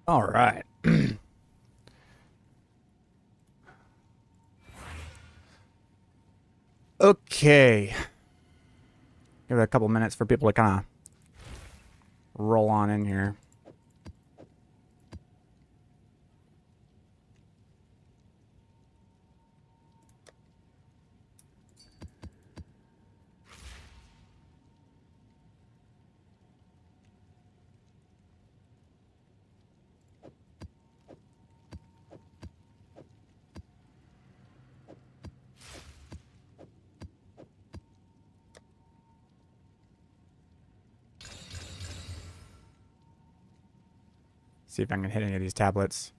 All right. Okay. Give it a couple minutes for people to kind of roll on in here. See if I can hit any of these tablets.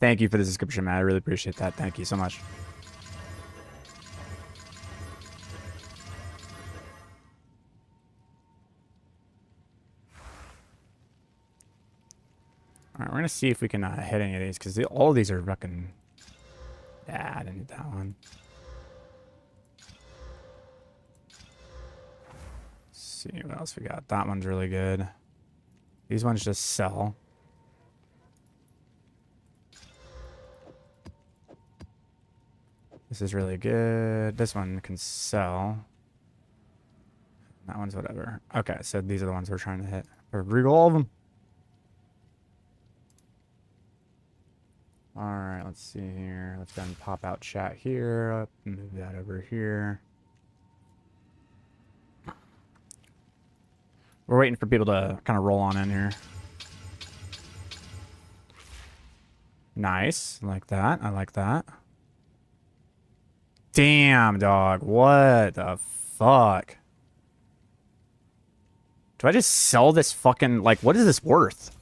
Thank you for the subscription, man. I really appreciate that. Thank you so much. All right, we're gonna see if we can hit any of these because all of these are fucking. Yeah, I didn't hit that one. Let's see what else we got. That one's really good. These ones just sell. This is really good. This one can sell. That one's whatever. Okay, so these are the ones we're trying to hit. Or read all of them. All right, let's see here. Let's go and pop out chat here. Move that over here. We're waiting for people to kind of roll on in here. Nice. I like that. I like that. Damn, dog. What the fuck? Do I just sell this fucking... Like, what is this worth?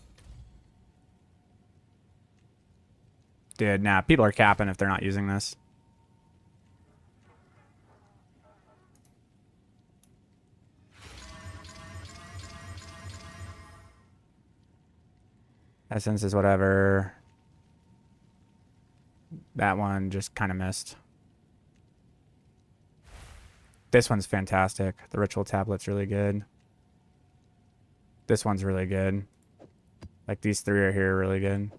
Dude, nah. People are capping if they're not using this. Essence is whatever. That one just kind of missed. This one's fantastic. The ritual tablet's really good. This one's really good. Like these three are here really good.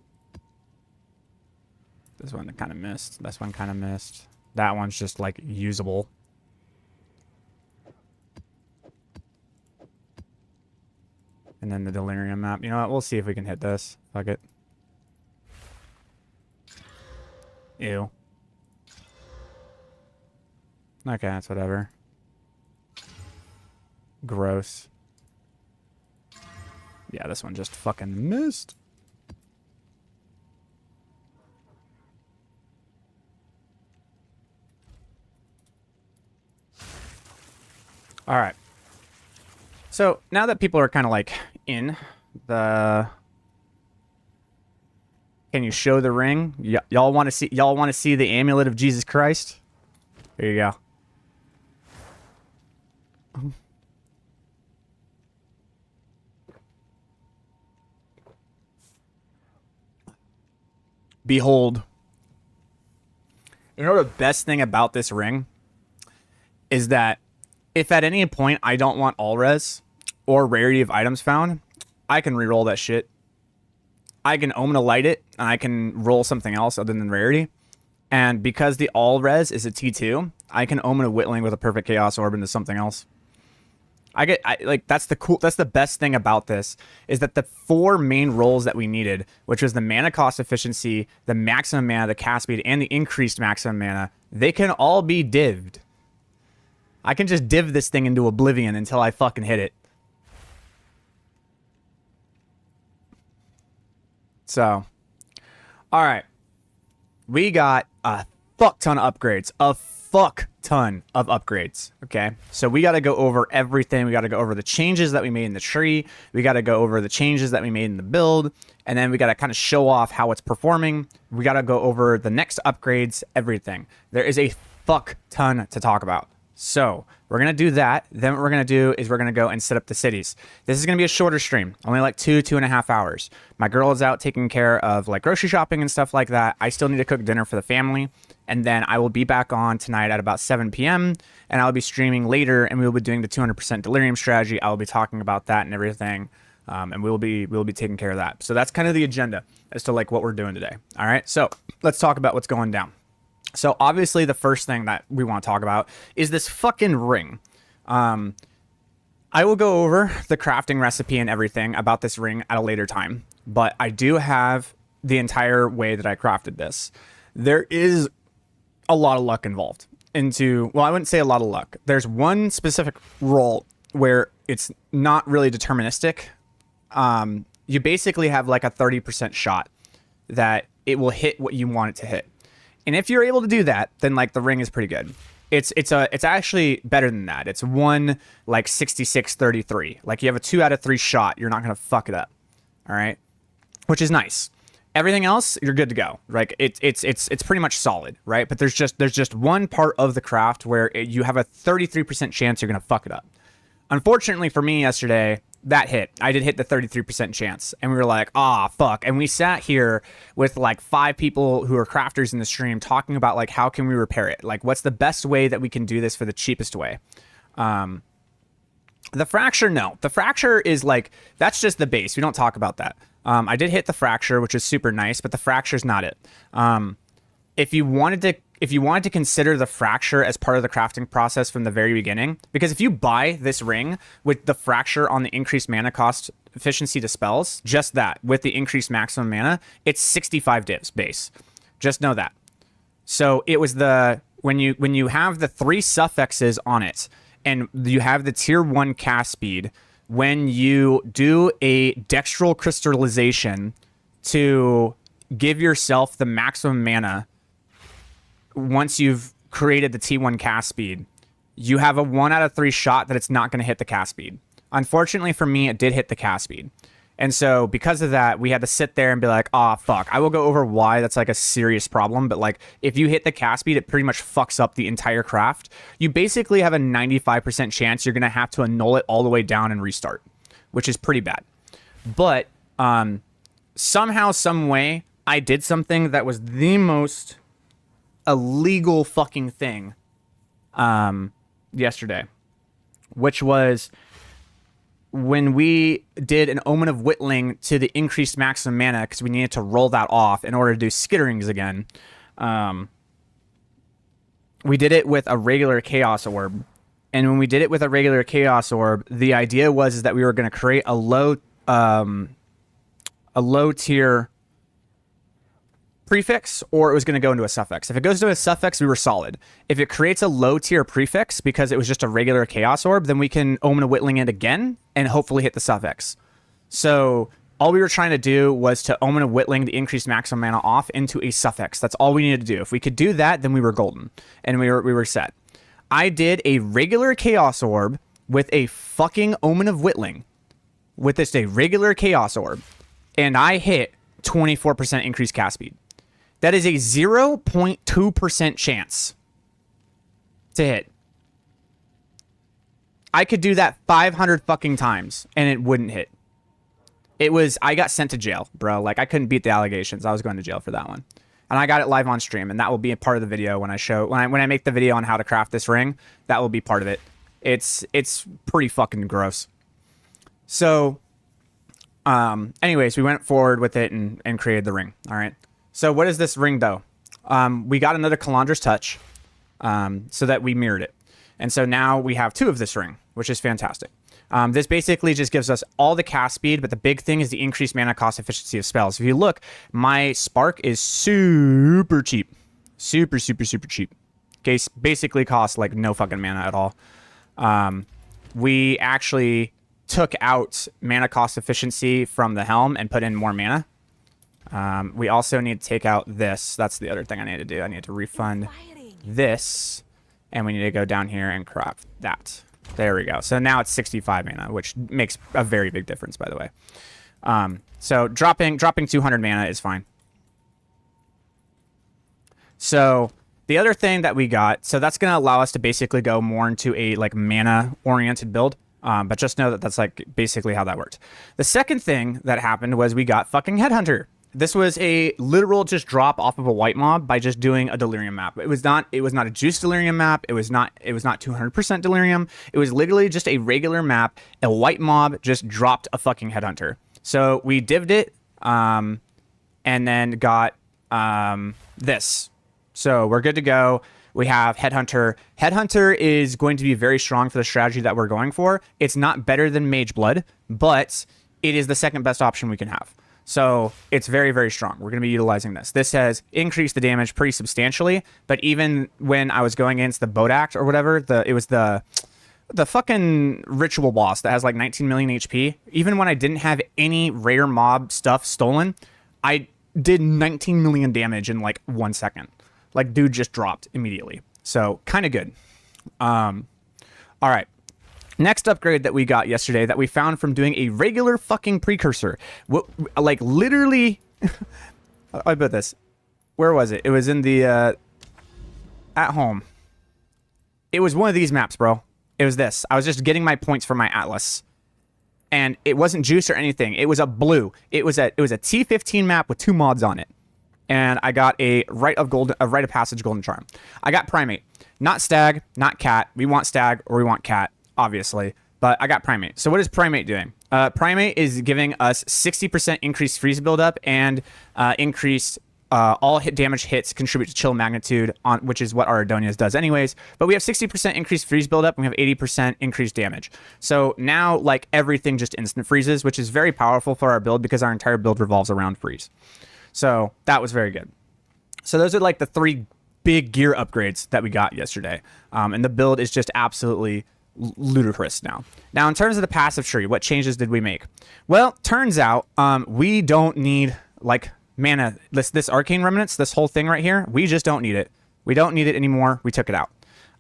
This one kind of missed. This one kind of missed. That one's just like usable. And then the delirium map. You know what? We'll see if we can hit this. Fuck it. Ew. Okay, that's whatever. Gross. Yeah, this one just fucking missed. All right. So now that people are kind of like in the, can you show the ring? Y'all want to see? Y'all want to see the amulet of Jesus Christ? Here you go. Behold. You know the best thing about this ring is that if at any point I don't want all res or rarity of items found, I can reroll that shit. I can omen to light it, and I can roll something else other than rarity. And because the all res is a T2, I can omen a whittling with a perfect chaos orb into something else. That's the best thing about this, is that the four main rolls that we needed, which was the mana cost efficiency, the maximum mana, the cast speed, and the increased maximum mana, they can all be divved. I can just div this thing into oblivion until I fucking hit it. So, all right. We got a fuck ton of upgrades. A fuck ton of upgrades. Okay. So we got to go over everything. We got to go over the changes that we made in the tree. We got to go over the changes that we made in the build. And then we got to kind of show off how it's performing. We got to go over the next upgrades, everything. There is a fuck ton to talk about. So we're going to do that. Then what we're going to do is we're going to go and set up the cities. This is going to be a shorter stream, only like 2.5 hours. My girl is out taking care of like grocery shopping and stuff like that. I still need to cook dinner for the family. And then I will be back on tonight at about 7 p.m. And I'll be streaming later, and we will be doing the 200% delirium strategy. I will be talking about that and everything. and we'll be taking care of that. So that's kind of the agenda as to like what we're doing today. All right, so let's talk about what's going down. So obviously the first thing that we want to talk about is this fucking ring. I will go over the crafting recipe and everything about this ring at a later time, but I do have the entire way that I crafted this. There is a lot of luck involved well, I wouldn't say a lot of luck. There's one specific role where it's not really deterministic. You basically have like a 30% shot that it will hit what you want it to hit. And if you're able to do that, then like the ring is pretty good. It's actually better than that. It's one like 66-33. Like you have a 2 out of 3 shot. You're not going to fuck it up. All right. Which is nice. Everything else, you're good to go. Like it's pretty much solid, right? But there's just one part of the craft where you have a 33% chance you're gonna fuck it up. Unfortunately for me yesterday, that hit. I did hit the 33% chance, and we were like, ah, fuck. And we sat here with like 5 people who are crafters in the stream talking about like how can we repair it? Like what's the best way that we can do this for the cheapest way? The fracture, no. The fracture is like, that's just the base. We don't talk about that. I did hit the fracture, which is super nice, but the fracture is not it. If you wanted to consider the fracture as part of the crafting process from the very beginning, because if you buy this ring with the fracture on the increased mana cost efficiency to spells, just that with the increased maximum mana, it's 65 divs base. Just know that. So it was when you have the 3 suffixes on it, and you have the tier 1 cast speed. When you do a dextral crystallization to give yourself the maximum mana, once you've created the T1 cast speed, you have a 1 out of 3 shot that it's not going to hit the cast speed. Unfortunately for me, it did hit the cast speed. And so because of that, we had to sit there and be like, oh, fuck. I will go over why that's like a serious problem. But like if you hit the cast speed, it pretty much fucks up the entire craft. You basically have a 95% chance you're going to have to annul it all the way down and restart, which is pretty bad. But somehow, some way, I did something that was the most illegal fucking thing yesterday, which was when we did an Omen of Whittling to the increased maximum mana, because we needed to roll that off in order to do skitterings again. We did it with a regular Chaos Orb. And when we did it with a regular Chaos Orb, the idea was that we were going to create a low tier prefix, or it was going to go into a suffix. If it goes to a suffix, we were solid. If it creates a low tier prefix because it was just a regular Chaos Orb, then we can Omen of Whittling it again and hopefully hit the suffix. So all we were trying to do was to Omen of Whittling the increased maximum mana off into a suffix. That's all we needed to do. If we could do that, then we were golden and we were set. I did a regular Chaos Orb with a fucking Omen of Whittling with just a regular Chaos Orb, and I hit 24% increased cast speed. That is a 0.2% chance to hit. I could do that 500 fucking times and it wouldn't hit. I got sent to jail, bro. Like I couldn't beat the allegations. I was going to jail for that one. And I got it live on stream, and that will be a part of the video when I make the video on how to craft this ring. That will be part of it. It's pretty fucking gross. So anyways, we went forward with it and created the ring. All right. So what is this ring, though? We got another Calandra's Touch so that we mirrored it. And so now we have 2 of this ring, which is fantastic. This basically just gives us all the cast speed, but the big thing is the increased mana cost efficiency of spells. If you look, my Spark is super cheap. Super, super, super cheap. Okay, basically costs like no fucking mana at all. We actually took out mana cost efficiency from the helm and put in more mana. We also need to take out this. That's the other thing I need to do. I need to refund this, and we need to go down here and craft that. There we go. So now it's 65 mana, which makes a very big difference, by the way. So dropping 200 mana is fine. So the other thing that we got, so that's going to allow us to basically go more into a like mana-oriented build. But just know that that's like basically how that worked. The second thing that happened was we got fucking Headhunter. This was a literal just drop off of a white mob by just doing a delirium map. It was not a juice delirium map. It was not 200% delirium. It was literally just a regular map. A white mob just dropped a fucking headhunter. So we dived it, and then got this. So we're good to go. We have Headhunter. Headhunter is going to be very strong for the strategy that we're going for. It's not better than Mage Blood, but it is the second best option we can have. So it's very, very strong. We're going to be utilizing this. This has increased the damage pretty substantially, but even when I was going against the Bodak or whatever, it was the fucking ritual boss that has like 19 million HP. Even when I didn't have any rare mob stuff stolen, I did 19 million damage in like 1 second. Like, dude just dropped immediately. So, kind of good. All right. Next upgrade that we got yesterday that we found from doing a regular fucking precursor. Like, literally... I bet this. Where was it? It was in the... at home. It was one of these maps, bro. It was this. I was just getting my points for my Atlas. And it wasn't juice or anything. It was a blue. It was a T15 map with 2 mods on it. And I got a rite of passage golden charm. I got primate, not stag, not cat. We want stag or we want cat, obviously. But I got primate. So what is primate doing? Primate is giving us 60% increased freeze buildup and increased all hit damage hits contribute to chill magnitude, which is what our Adonias does anyways. But we have 60% increased freeze buildup and we have 80% increased damage. So now like everything just instant freezes, which is very powerful for our build because our entire build revolves around freeze. So that was very good. So those are like the 3 big gear upgrades that we got yesterday. And the build is just absolutely ludicrous now. Now, in terms of the passive tree, what changes did we make? Well, turns out we don't need like mana. This arcane remnants, this whole thing right here, we just don't need it. We don't need it anymore. We took it out.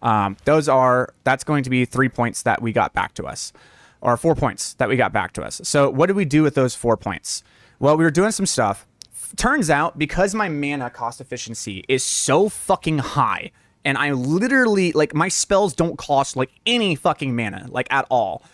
That's going to be 3 points that we got back to us, or 4 points that we got back to us. So what did we do with those 4 points? Well, we were doing some stuff. Turns out, because my mana cost efficiency is so fucking high, and I literally, like, my spells don't cost, like, any fucking mana, like, at all,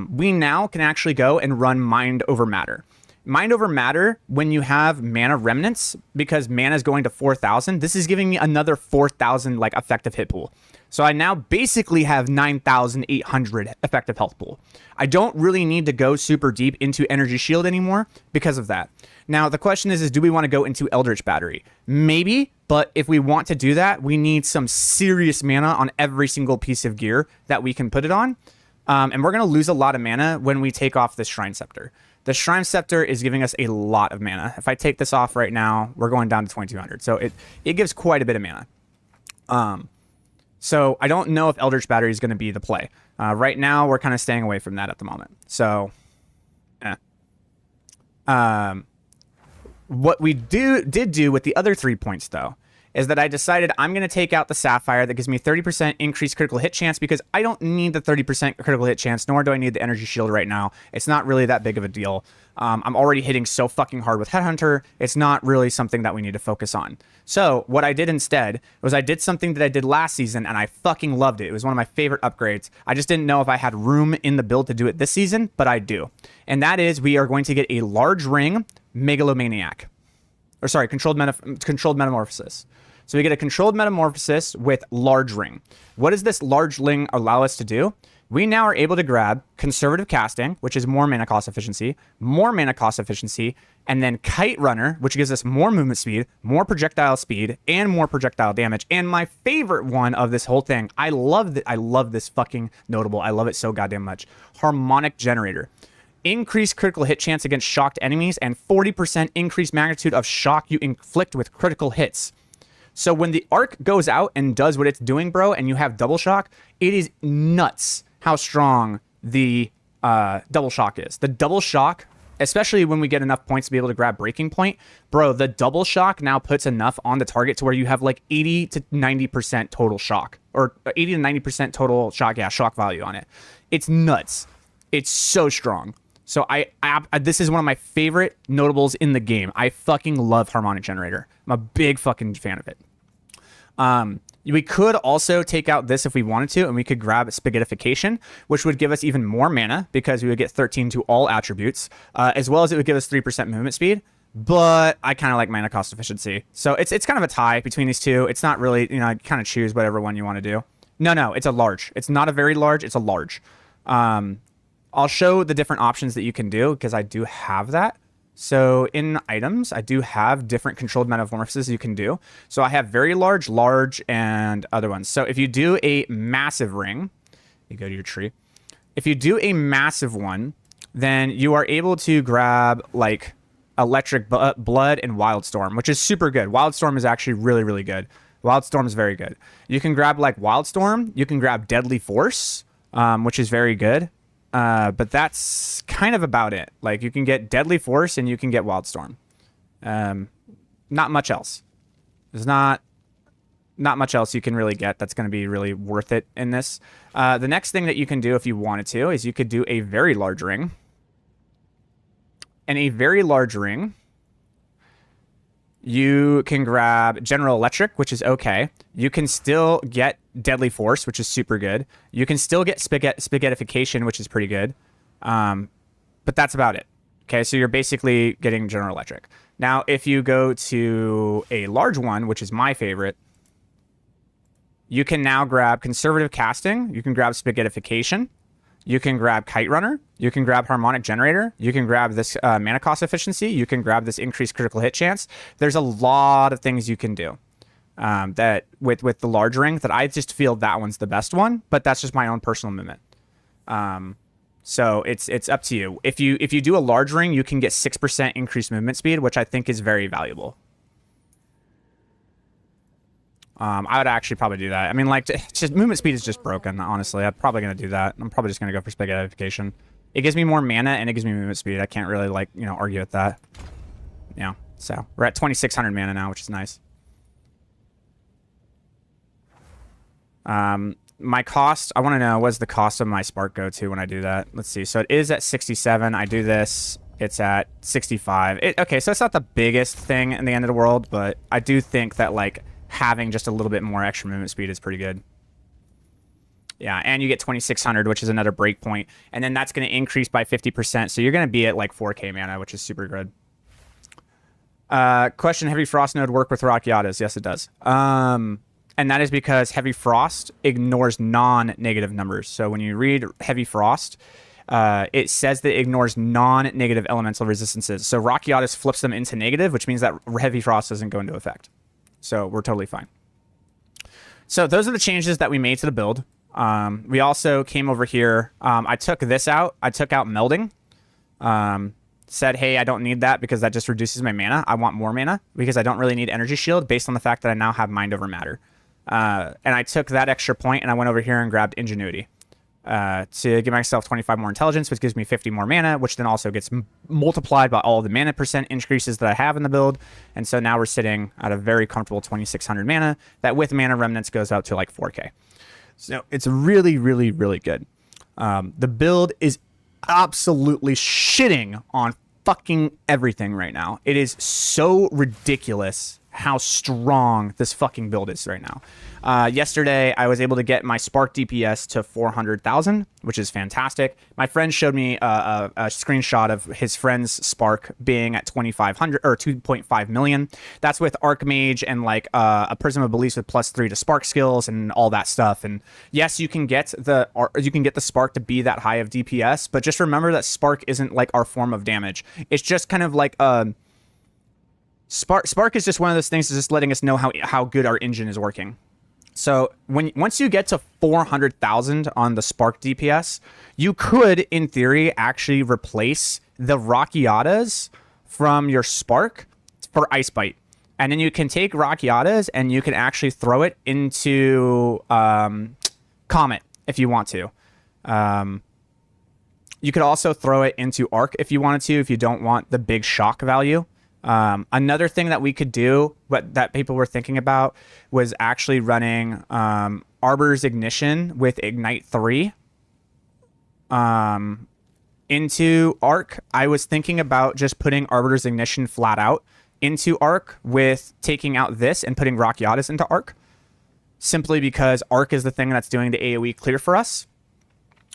we now can actually go and run Mind Over Matter. Mind Over Matter, when you have mana remnants, because mana is going to 4,000, this is giving me another 4,000, like, effective hit pool. So I now basically have 9,800 effective health pool. I don't really need to go super deep into Energy Shield anymore because of that. Now, the question is do we want to go into Eldritch Battery? Maybe, but if we want to do that, we need some serious mana on every single piece of gear that we can put it on. And we're going to lose a lot of mana when we take off this Shrine Scepter. The Shrine Scepter is giving us a lot of mana. If I take this off right now, we're going down to 2,200. So it gives quite a bit of mana. So I don't know if Eldritch Battery is going to be the play. Right now, we're kind of staying away from that at the moment. So, what we did do with the other 3 points, though, is that I decided I'm going to take out the Sapphire that gives me 30% increased critical hit chance because I don't need the 30% critical hit chance, nor do I need the Energy Shield right now. It's not really that big of a deal. I'm already hitting so fucking hard with Headhunter. It's not really something that we need to focus on. So what I did instead was I did something that I did last season, and I fucking loved it. It was one of my favorite upgrades. I just didn't know if I had room in the build to do it this season, but I do. And that is we are going to get a large ring Megalomaniac. Or sorry, controlled metamorphosis. So we get a controlled metamorphosis with large ring. What does this large ring allow us to do? We now are able to grab conservative casting, which is more mana cost efficiency, and then kite runner, which gives us more movement speed, more projectile speed, and more projectile damage. And my favorite one of this whole thing, I love this fucking notable. I love it so goddamn much. Harmonic generator. Increased critical hit chance against shocked enemies and 40% increased magnitude of shock you inflict with critical hits. So when the arc goes out and does what it's doing, bro, and you have double shock, it is nuts how strong the double shock is. The double shock, especially when we get enough points to be able to grab breaking point, bro, the double shock now puts enough on the target to where you have like 80 to 90% total shock, or 80 to 90% total shock, shock value on it. It's nuts. It's so strong. So this is one of my favorite notables in the game. I fucking love Harmonic Generator. I'm a big fucking fan of it. We could also take out this if we wanted to, and we could grab Spaghettification, which would give us even more mana because we would get 13 to all attributes, as well as it would give us 3% movement speed. but I kind of like mana cost efficiency. So it's kind of a tie between these two. It's not really, you know, kind of choose whatever one you want to do. No, it's a large. It's not a very large. It's a large. I'll show the different options that you can do because I do have that. So in items, I do have different controlled metamorphoses you can do. So I have very large, large, and other ones. So if you do a massive ring, you go to your tree. If you do a massive one, then you are able to grab like Electric Blood and Wildstorm, which is super good. Wildstorm is actually really, really good. Wildstorm is very good. You can grab like Wildstorm. You can grab Deadly Force, which is very good. But that's kind of about it. Like you can get Deadly Force and you can get Wildstorm. Not much else. There's not much else you can really get that's going to be really worth it in this. The next thing that you can do if you wanted to is you could do a very large ring. And a very large ring, you can grab General Electric, which is okay. You can still get Deadly Force, which is super good. You can still get Spaghettification, which is pretty good. But that's about it. Okay, so you're basically getting General Electric. Now, if you go to a large one, which is my favorite, you can now grab Conservative Casting. You can grab Spaghettification. You can grab Kite Runner. You can grab Harmonic Generator. You can grab this mana cost efficiency. You can grab this increased critical hit chance. There's a lot of things you can do that with the large ring that I just feel that one's the best one, but that's just my own personal movement. So it's up to you. If you do a large ring, you can get 6% increased movement speed, which I think is very valuable. I would actually probably do that. I mean, like, it's just movement speed is just broken, honestly. I'm probably going to do that. I'm probably just going to go for Spaghettification. It gives me more mana, and it gives me movement speed. I can't really, like, you know, argue with that. Yeah, so we're at 2,600 mana now, which is nice. My cost, I want to know, what's the cost of my Spark go to when I do that? Let's see. So it is at 67. I do this. It's at 65. Okay, so it's not the biggest thing in the end of the world, but I do think that, like, having just a little bit more extra movement speed is pretty good. Yeah, and you get 2,600, which is another breakpoint. And then that's going to increase by 50%. So you're going to be at like 4k mana, which is super good. Question, Heavy Frost node work with Rockiatas? Yes, it does. And that is because Heavy Frost ignores non-negative numbers. So when you read Heavy Frost, it says that it ignores non-negative elemental resistances. So Rockiatas flips them into negative, which means that Heavy Frost doesn't go into effect. So we're totally fine. So those are the changes that we made to the build. We also came over here. I took this out. I took out Melding. Said, hey, I don't need that because that just reduces my mana. I want more mana because I don't really need Energy Shield based on the fact that I now have Mind Over Matter. And I took that extra point and I went over here and grabbed Ingenuity. To give myself 25 more intelligence, which gives me 50 more mana, which then also gets multiplied by all the mana percent increases that I have in the build. And so now we're sitting at a very comfortable 2,600 mana that with mana remnants goes out to like 4k. So it's really, really, really good. The build is absolutely shitting on fucking everything right now. It is so ridiculous how strong this fucking build is right now. Yesterday, I was able to get my Spark DPS to 400,000, which is fantastic. My friend showed me a screenshot of his friend's Spark being at 2,500 or 2.5 million. That's with Archmage and like a Prism of Beliefs with +3 to Spark skills and all that stuff. And yes, you can get the Spark to be that high of DPS, but just remember that Spark isn't like our form of damage. It's just kind of like Spark is just one of those things that's just letting us know how good our engine is working. So once you get to 400,000 on the Spark DPS, you could, in theory, actually replace the Rockiatas from your Spark for Ice Bite. And then you can take Rockiatas and you can actually throw it into Comet if you want to. You could also throw it into Arc if you wanted to, if you don't want the big shock value. Another thing that we could do, but that people were thinking about, was actually running Arbor's Ignition with Ignite 3 into Arc. I was thinking about just putting Arbor's Ignition flat out into Arc with taking out this and putting Rockiatas into Arc, simply because Arc is the thing that's doing the AoE clear for us.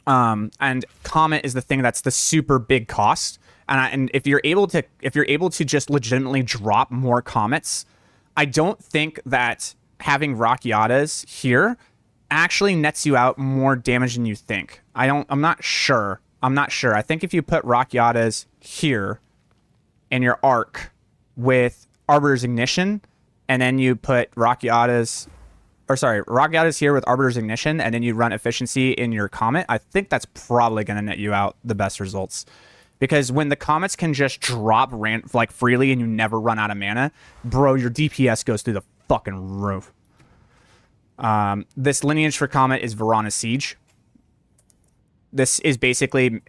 And Comet is the thing that's the super big cost. And if you're able to just legitimately drop more comets, I don't think that having Rakyatas here actually nets you out more damage than you think. I'm not sure. I think if you put Rakyatas here in your arc with Arbiter's Ignition, and then you put Rakyatas here with Arbiter's Ignition, and then you run efficiency in your Comet, I think that's probably going to net you out the best results. Because when the Comets can just drop like freely and you never run out of mana, bro, your DPS goes through the fucking roof. This lineage for Comet is Verana's Siege. This is basically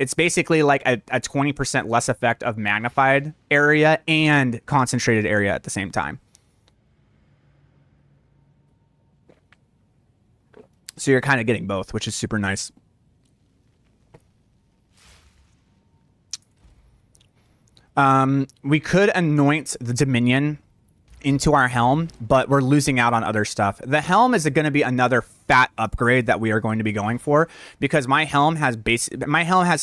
like a 20% less effect of magnified area and concentrated area at the same time. So you're kind of getting both, which is super nice. We could anoint the Dominion into our helm, but we're losing out on other stuff. The helm is going to be another fat upgrade that we are going to be going for, because my helm has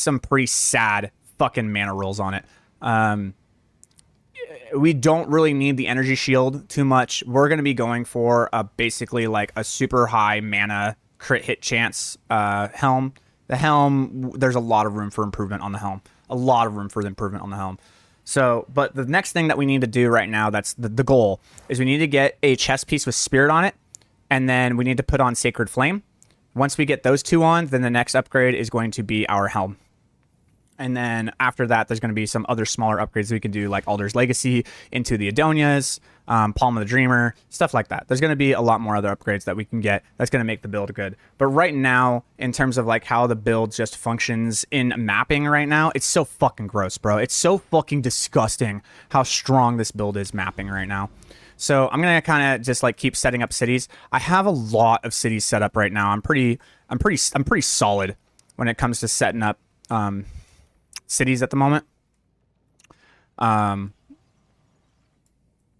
some pretty sad fucking mana rolls on it. We don't really need the energy shield too much. We're going to be going for basically like a super high mana crit hit chance helm. The helm, there's a lot of room for improvement on the helm. So, but the next thing that we need to do right now, that's the goal, is we need to get a chest piece with Spirit on it, and then we need to put on Sacred Flame. Once we get those two on, then the next upgrade is going to be our helm. And then after that, there's going to be some other smaller upgrades we can do, like Alder's Legacy into the Adonias, Palm of the Dreamer, stuff like that. There's going to be a lot more other upgrades that we can get that's going to make the build good. But right now, in terms of like how the build just functions in mapping right now, it's so fucking gross, bro. It's so fucking disgusting how strong this build is mapping right now. So I'm going to kind of just like keep setting up cities. I have a lot of cities set up right now. I'm pretty solid when it comes to setting up cities at the moment.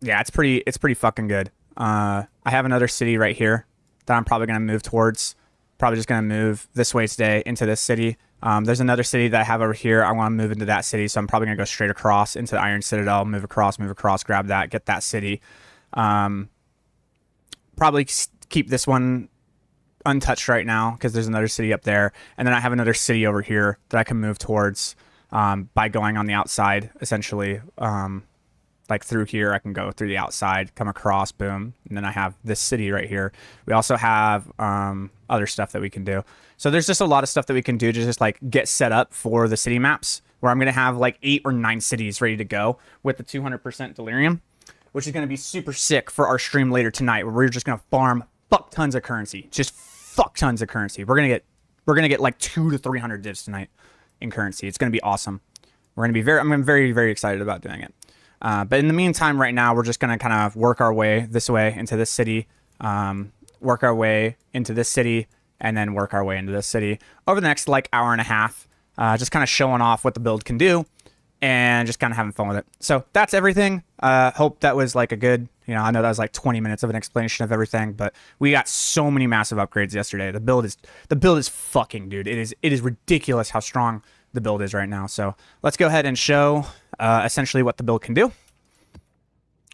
Yeah, it's pretty fucking good. I have another city right here that I'm probably gonna move towards. Probably just gonna move this way today into this city. There's another city that I have over here. I want to move into that city, so I'm probably gonna go straight across into the Iron Citadel, move across, grab that, get that city. Probably keep this one untouched right now because there's another city up there, and then I have another city over here that I can move towards by going on the outside, essentially. Like through here, I can go through the outside, come across, boom, and then I have this city right here. We also have other stuff that we can do. So there's just a lot of stuff that we can do to just like get set up for the city maps, where I'm going to have like 8 or 9 cities ready to go with the 200% Delirium, which is going to be super sick for our stream later tonight, where we're just going to farm fuck tons of currency. Just fuck tons of currency. We're going to get like 200 to 300 divs tonight in currency. It's going to be awesome. I'm very, very excited about doing it. But in the meantime, right now, we're just going to kind of work our way this way into this city, work our way into this city, and then work our way into this city over the next like hour and a half, just kind of showing off what the build can do and just kind of having fun with it. So that's everything. Hope that was like a good, I know that was like 20 minutes of an explanation of everything, but we got so many massive upgrades yesterday. The build is fucking, dude. It is ridiculous how strong the build is right now. So let's go ahead and show essentially what the build can do,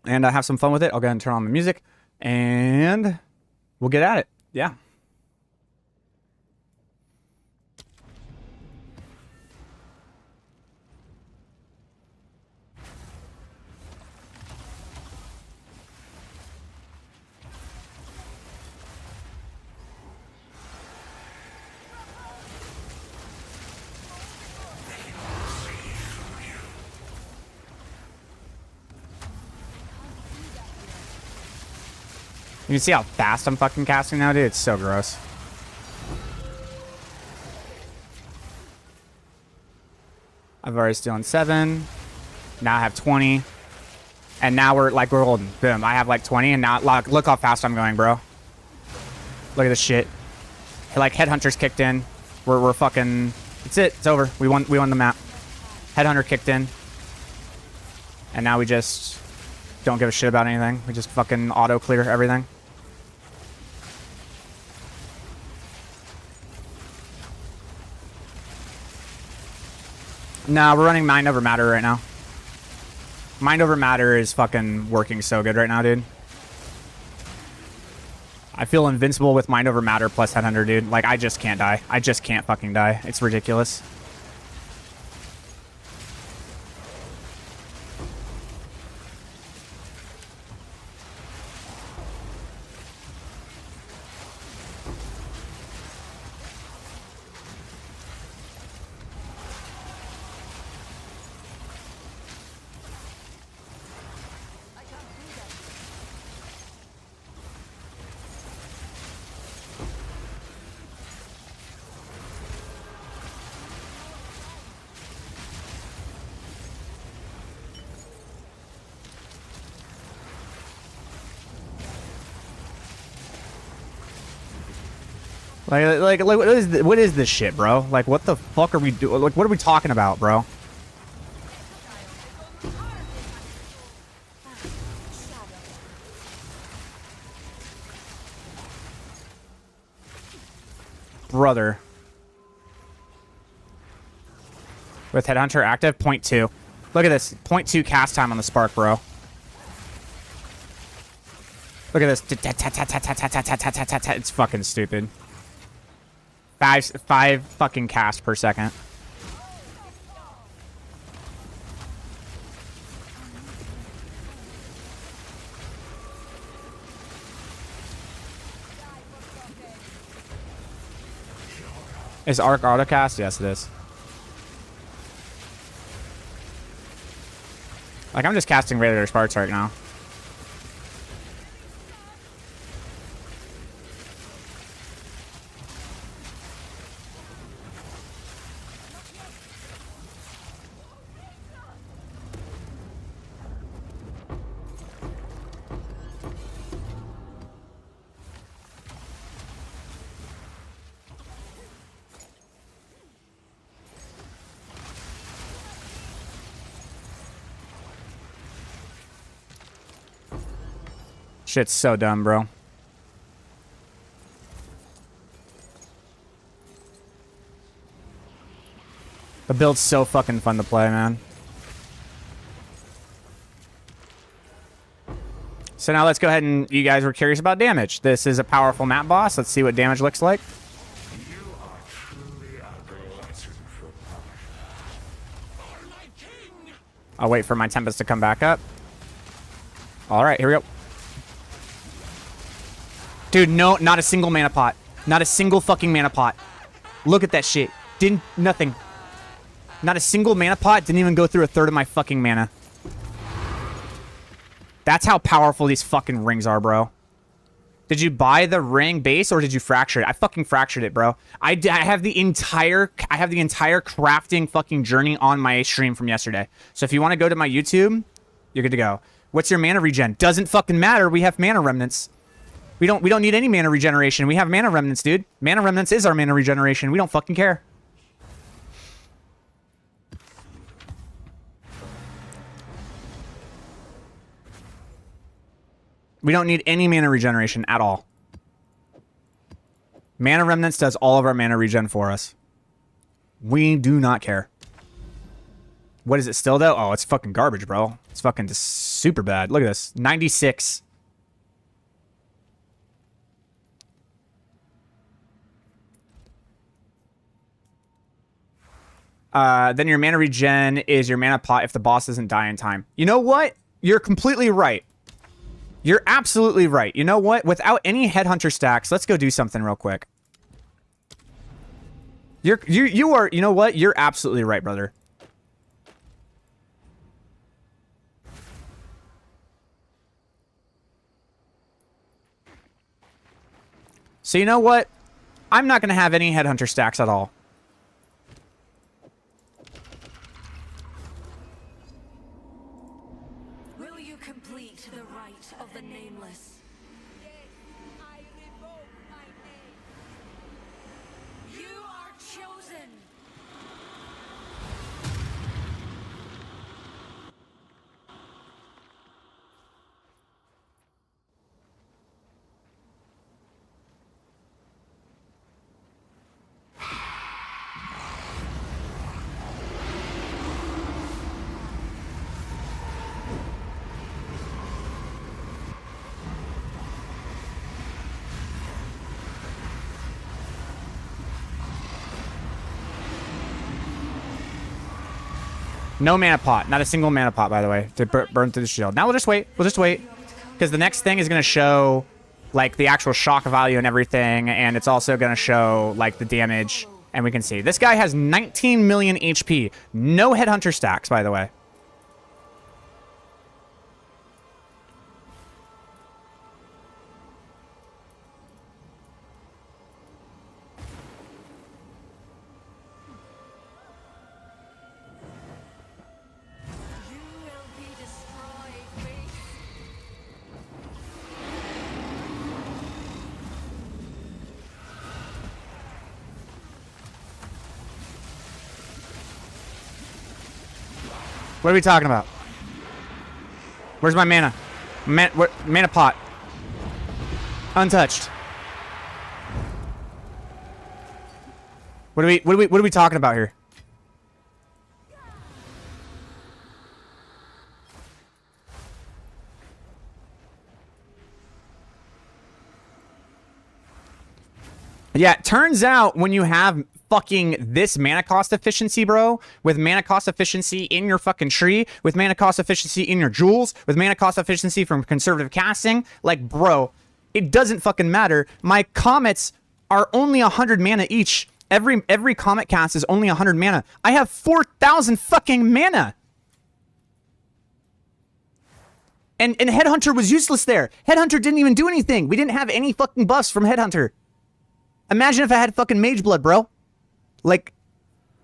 and have some fun with it. I'll go ahead and turn on the music and we'll get at it. Yeah. You can see how fast I'm fucking casting now, dude. It's so gross. I've already stolen 7. Now I have 20. And now we're golden. Boom. I have like 20, and now look how fast I'm going, bro. Look at this shit. Like Headhunter's kicked in. We're fucking. It's it. It's over. We won the map. Headhunter kicked in. And now we just don't give a shit about anything. We just fucking auto clear everything. Nah, we're running Mind Over Matter right now. Mind Over Matter is fucking working so good right now, dude. I feel invincible with Mind Over Matter plus Headhunter, dude. Like, I just can't die. I just can't fucking die. It's ridiculous. Like, what is this shit, bro? Like, what the fuck are we doing? Like, what are we talking about, bro? Brother. With Headhunter active, 0.2. Look at this. 0.2 cast time on the Spark, bro. Look at this. It's fucking stupid. Five fucking cast per second. Is Arc autocast? Yes, it is. Like, I'm just casting regular Sparks right now. Shit's so dumb, bro. The build's so fucking fun to play, man. So now let's go ahead and... You guys were curious about damage. This is a powerful map boss. Let's see what damage looks like. I'll wait for my Tempest to come back up. Alright, here we go. Dude, no, not a single mana pot. Not a single fucking mana pot. Look at that shit. Nothing. Not a single mana pot. Didn't even go through a third of my fucking mana. That's how powerful these fucking rings are, bro. Did you buy the ring base or did you fracture it? I fucking fractured it, bro. I have the entire crafting fucking journey on my stream from yesterday. So if you want to go to my YouTube, you're good to go. What's your mana regen? Doesn't fucking matter. We have mana remnants. We don't need any mana regeneration. We have mana remnants, dude. Mana remnants is our mana regeneration. We don't fucking care. We don't need any mana regeneration at all. Mana remnants does all of our mana regen for us. We do not care. What is it still, though? Oh, it's fucking garbage, bro. It's fucking just super bad. Look at this. 96. Then your mana regen is your mana pot if the boss doesn't die in time. You know what? You're completely right. You're absolutely right. You know what? Without any Headhunter stacks, let's go do something real quick. You know what? You're absolutely right, brother. So you know what? I'm not going to have any Headhunter stacks at all. Will you complete the rite of the nameless? Yes, I revoke my name. You are chosen! No mana pot. Not a single mana pot, by the way, to burn through the shield. Now we'll just wait. We'll just wait. Because the next thing is going to show, like, the actual shock value and everything. And it's also going to show, like, the damage. And we can see. This guy has 19 million HP. No Headhunter stacks, by the way. You will be destroyed, Reese. What are we talking about? Where's my mana? Mana pot. Untouched. What are we talking about here? Yeah, it turns out when you have fucking this mana cost efficiency, bro, with mana cost efficiency in your fucking tree, with mana cost efficiency in your jewels, with mana cost efficiency from conservative casting, like, bro, it doesn't fucking matter. My comets are only 100 mana each. Every comet cast is only 100 mana. I have 4,000 fucking mana. And Headhunter was useless there. Headhunter didn't even do anything. We didn't have any fucking buffs from Headhunter. Imagine if I had fucking Mage Blood, bro. Like,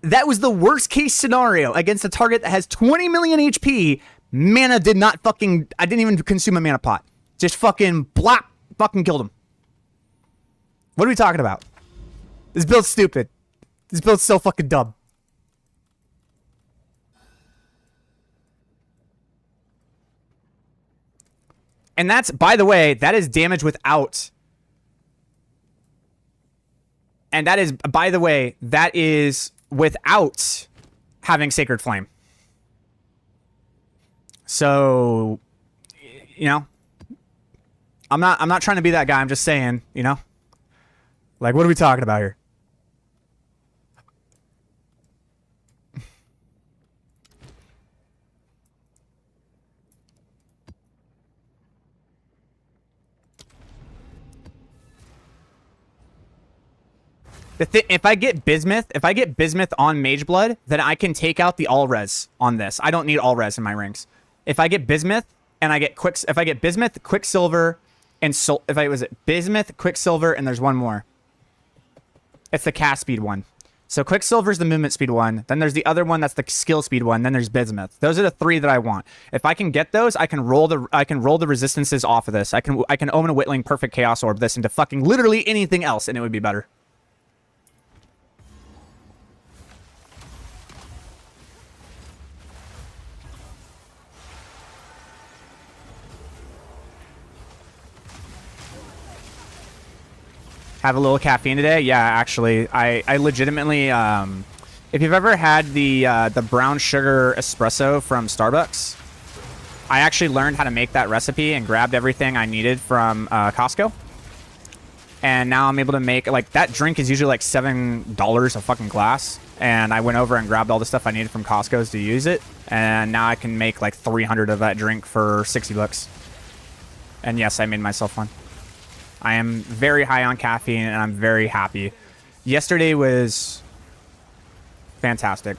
that was the worst case scenario against a target that has 20 million HP. Mana did not fucking... I didn't even consume a mana pot. Just fucking blop. Fucking killed him. What are we talking about? This build's stupid. This build's so fucking dumb. And that's, by the way, that is damage without... And that is, by the way, that is without having Sacred Flame. So, you know, I'm not trying to be that guy. I'm just saying, you know, like, what are we talking about here? If I get Bismuth on Mage Blood, then I can take out the all res on this. I don't need all res in my rings. If I get Bismuth and I get Bismuth, Quicksilver, and Bismuth, Quicksilver, and there's one more. It's the cast speed one. So Quicksilver's the movement speed one. Then there's the other one that's the skill speed one. Then there's Bismuth. Those are the three that I want. If I can get those, I can roll the resistances off of this. I can Omen of Whittling Perfect Chaos Orb this into fucking literally anything else, and it would be better. Have a little caffeine today? Yeah, actually, I legitimately, if you've ever had the brown sugar espresso from Starbucks, I actually learned how to make that recipe and grabbed everything I needed from Costco. And now I'm able to make, like, that drink is usually like $7 a fucking glass. And I went over and grabbed all the stuff I needed from Costco's to use it. And now I can make like 300 of that drink for 60 bucks. And yes, I made myself one. I am very high on caffeine, and I'm very happy. Yesterday was fantastic.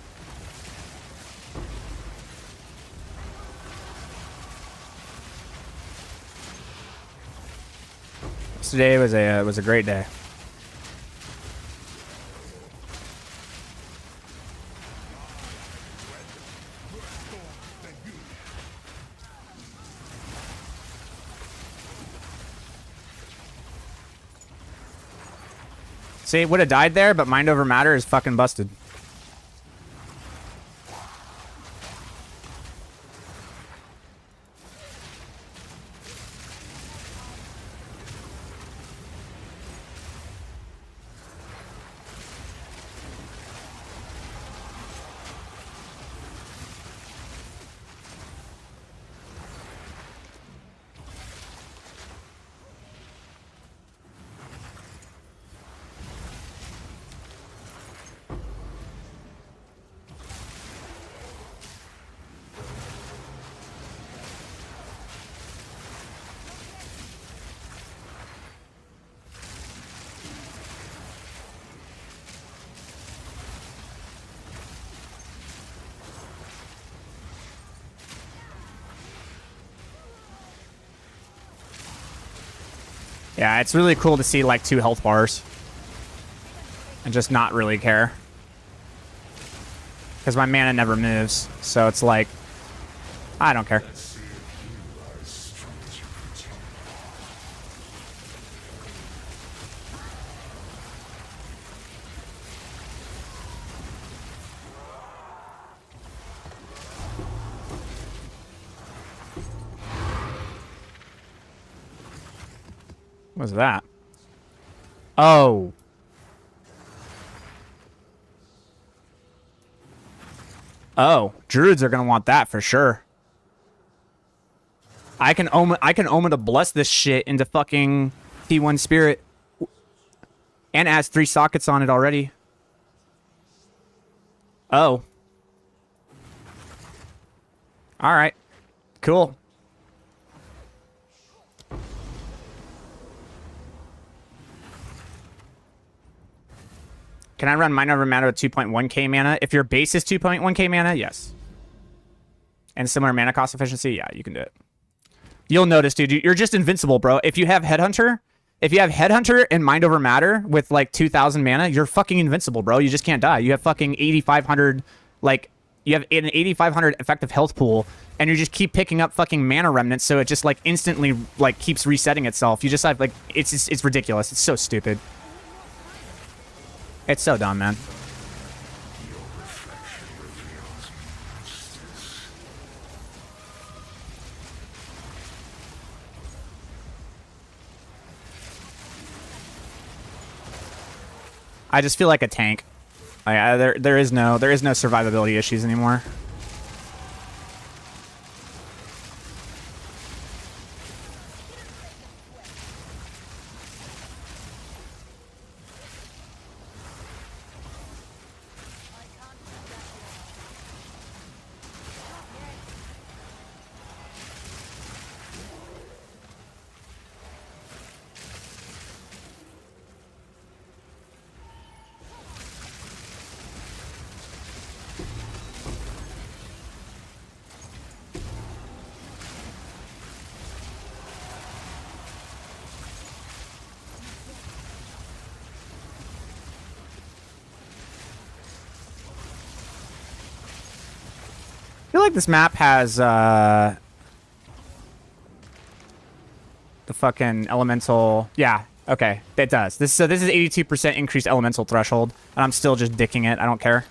Yesterday was a great day. See, would have died there, but Mind Over Matter is fucking busted. Yeah, it's really cool to see like 2 health bars and just not really care. Because my mana never moves, so it's like, I don't care. What was that? Oh. Oh, druids are gonna want that for sure. I can omen to bless this shit into fucking T1 spirit. And it has 3 sockets on it already. Oh. Alright. Cool. Can I run Mind Over Matter with 2.1k mana? If your base is 2.1k mana, yes. And similar mana cost efficiency, yeah, you can do it. You'll notice, dude, you're just invincible, bro. If you have Headhunter and Mind Over Matter with like 2,000 mana, you're fucking invincible, bro. You just can't die. You have fucking 8,500, like, you have an 8,500 effective health pool, and you just keep picking up fucking mana remnants, so it just like instantly like keeps resetting itself. You just have like, it's ridiculous. It's so stupid. It's so dumb, man. I just feel like a tank. There is no survivability issues anymore. I feel like this map has the fucking elemental. Yeah, okay, it does. This is 82% increased elemental threshold, and I'm still just dicking it. I don't care.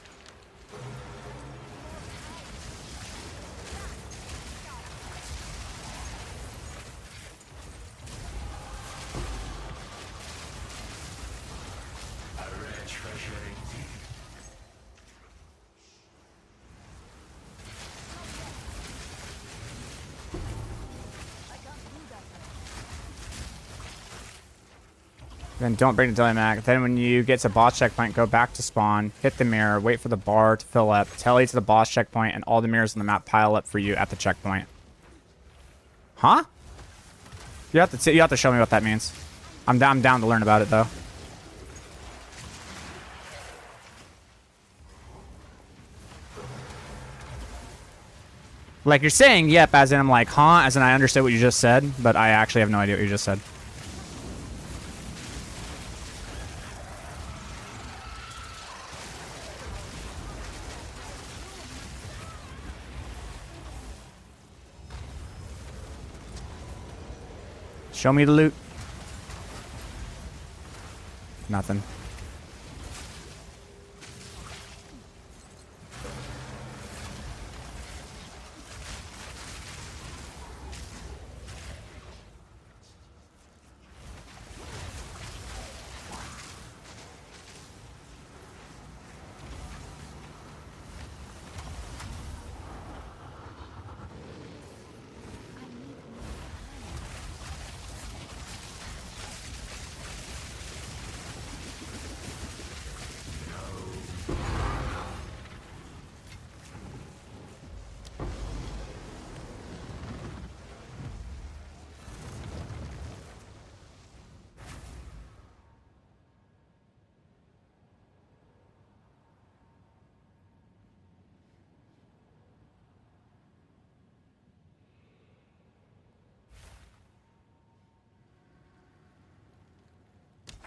Then don't bring the Dilymac. Then when you get to boss checkpoint, go back to spawn, hit the mirror, wait for the bar to fill up, tele to the boss checkpoint, and all the mirrors on the map pile up for you at the checkpoint. Huh? You have to show me what that means. I'm down to learn about it though. Like you're saying yep, as in I'm like, huh? As in I understood what you just said, but I actually have no idea what you just said. Show me the loot. Nothing.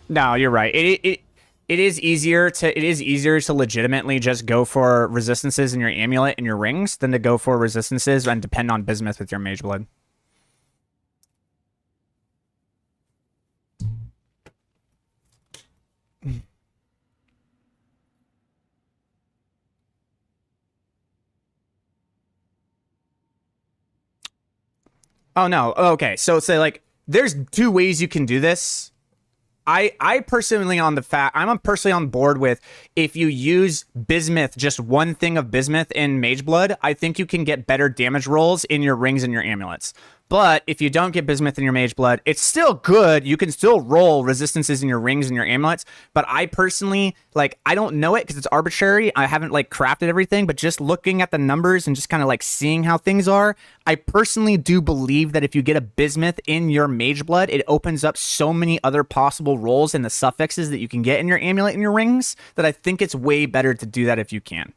No, you're right. It is easier to legitimately just go for resistances in your amulet and your rings than to go for resistances and depend on bismuth with your mage blood. Oh no. Okay. So say like there's two ways you can do this. I personally I'm personally on board with if you use bismuth, just one thing of bismuth in mage blood, I think you can get better damage rolls in your rings and your amulets. But if you don't get bismuth in your mage blood, it's still good. You can still roll resistances in your rings and your amulets. But I personally, like, I don't know it because it's arbitrary. I haven't, like, crafted everything. But just looking at the numbers and just kind of, like, seeing how things are, I personally do believe that if you get a bismuth in your mage blood, it opens up so many other possible rolls and the suffixes that you can get in your amulet and your rings that I think it's way better to do that if you can.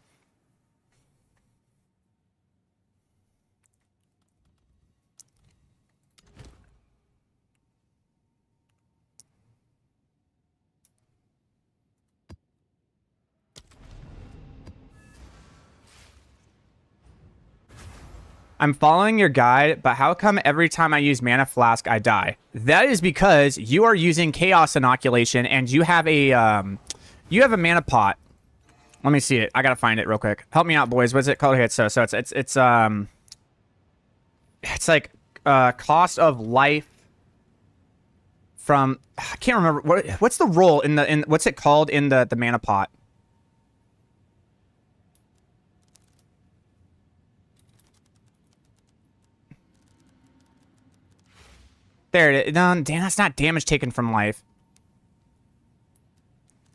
I'm following your guide, but how come every time I use Mana Flask, I die? That is because you are using Chaos Inoculation, and you have a Mana Pot. Let me see it. I gotta find it real quick. Help me out, boys. What's it called? Here, so it's like cost of life from. I can't remember what's the roll in what's it called in the Mana Pot. There it is. No, damn, that's not damage taken from life.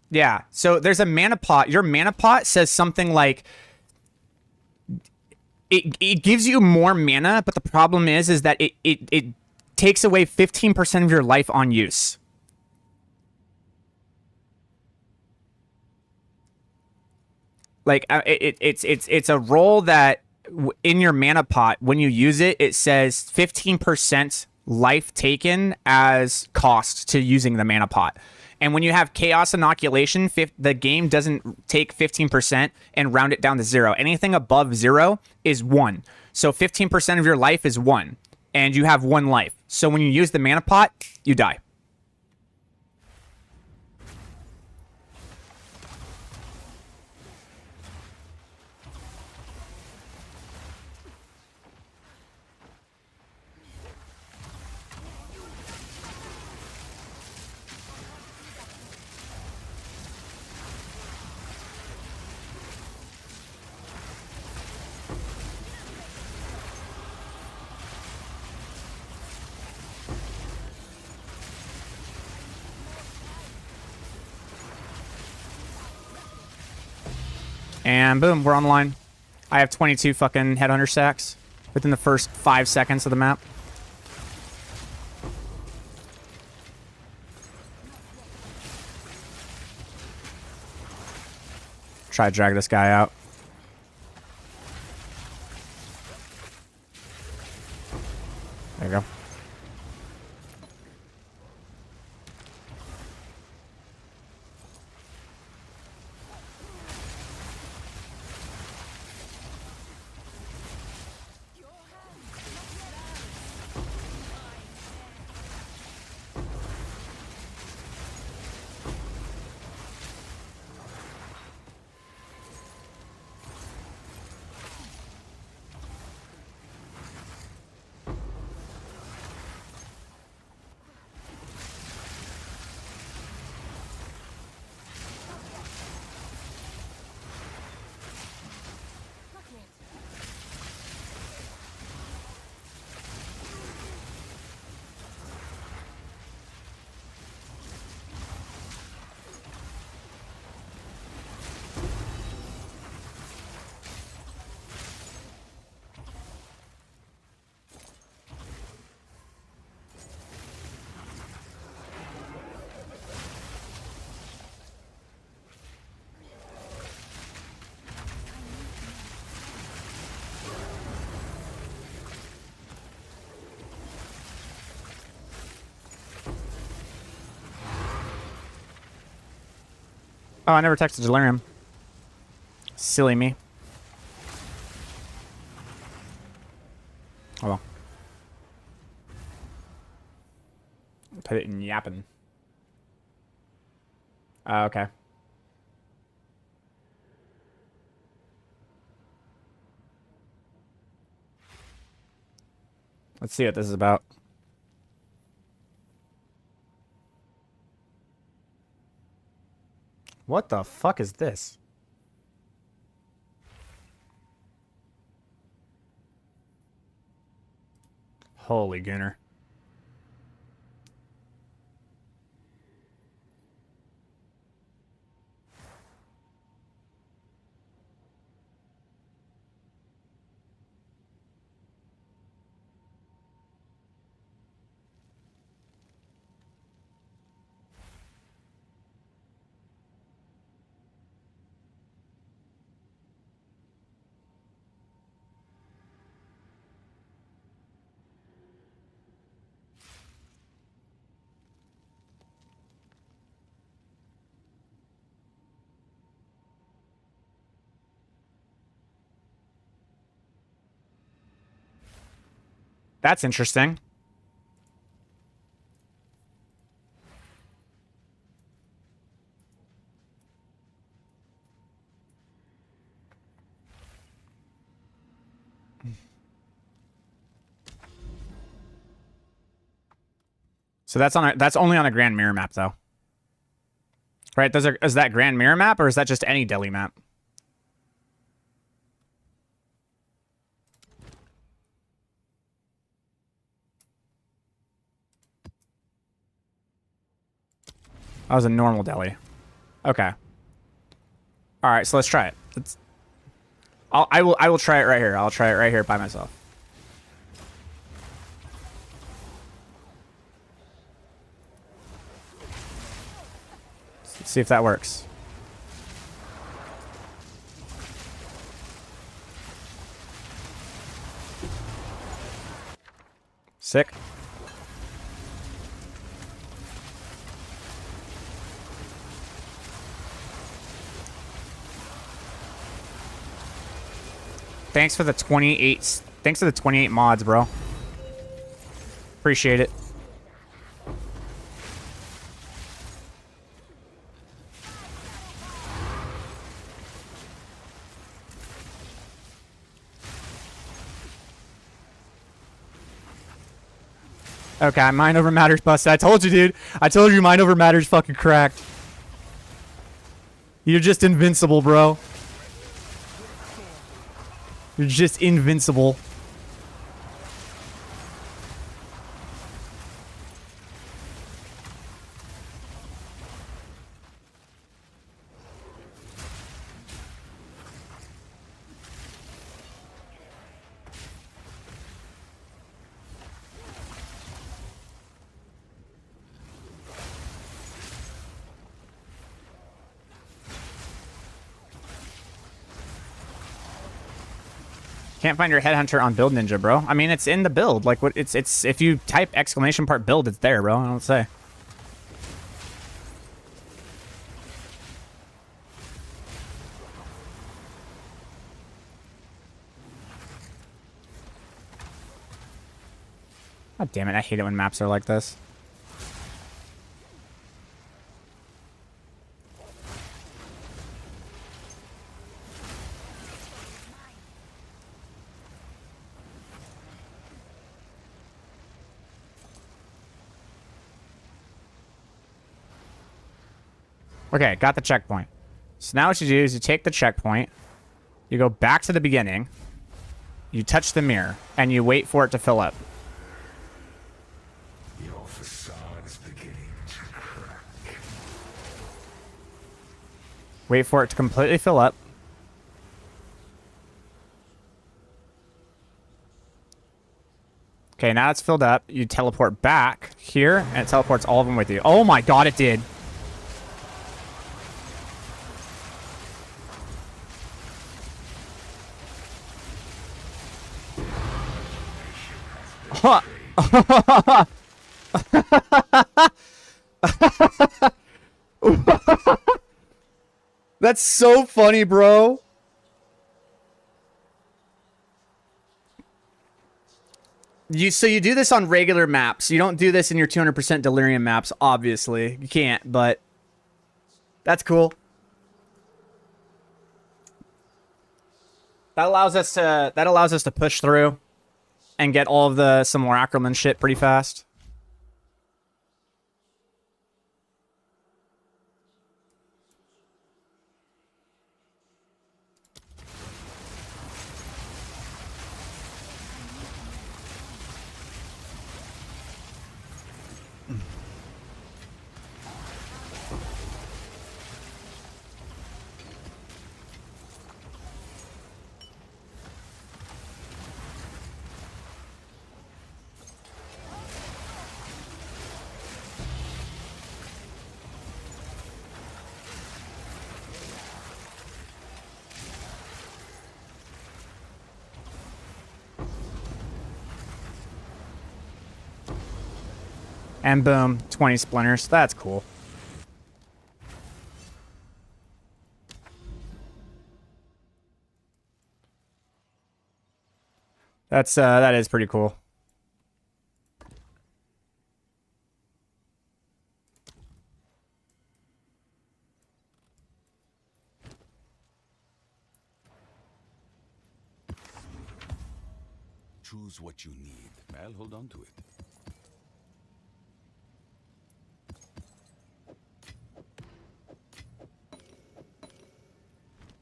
Yeah, so there's a mana pot. Your mana pot says something like it gives you more mana, but the problem is that it takes away 15% of your life on use. Like it's a roll that in your mana pot when you use it, it says 15% life taken as cost to using the mana pot. And when you have Chaos Inoculation, the game doesn't take 15% and round it down to 0. Anything above 0 is 1. So 15% of your life is 1. And you have 1 life. So when you use the mana pot, you die. And boom, we're online. I have 22 fucking headhunter stacks within the first 5 seconds of the map. Try to drag this guy out. There you go. Oh, I never texted Delirium. Silly me. Oh well. Put it in yapping. Okay. Let's see what this is about. What the fuck is this? Holy gooner. That's interesting. So that's only on a Grand Mirror map though. Right? Is that Grand Mirror map or is that just any deli map? That was a normal deli. Okay. All right, so let's try it. I will try it right here. I'll try it right here by myself. Let's see if that works. Sick. Thanks for the 28. Thanks for the 28 mods, bro. Appreciate it. Okay, mind over matters busted. I told you, dude. I told you mind over matters fucking cracked. You're just invincible, bro. You're just invincible. Can't find your headhunter on Build Ninja, bro. I mean, it's in the build. Like, what? It's if you type exclamation part build, it's there, bro. I don't say. God damn it! I hate it when maps are like this. Okay, got the checkpoint. So now what you do is you take the checkpoint, you go back to the beginning, you touch the mirror, and you wait for it to fill up. Your facade is beginning to crack. Wait for it to completely fill up. Okay, now it's filled up. You teleport back here, and it teleports all of them with you. Oh my god, it did. Huh. That's so funny, bro. So you do this on regular maps. You don't do this in your 200% delirium maps, obviously. You can't, but that's cool. That allows us to push through and get all of the some more Ackerman shit pretty fast. And boom, 20 splinters. That's cool. That is pretty cool. Choose what you need. I'll hold on to it.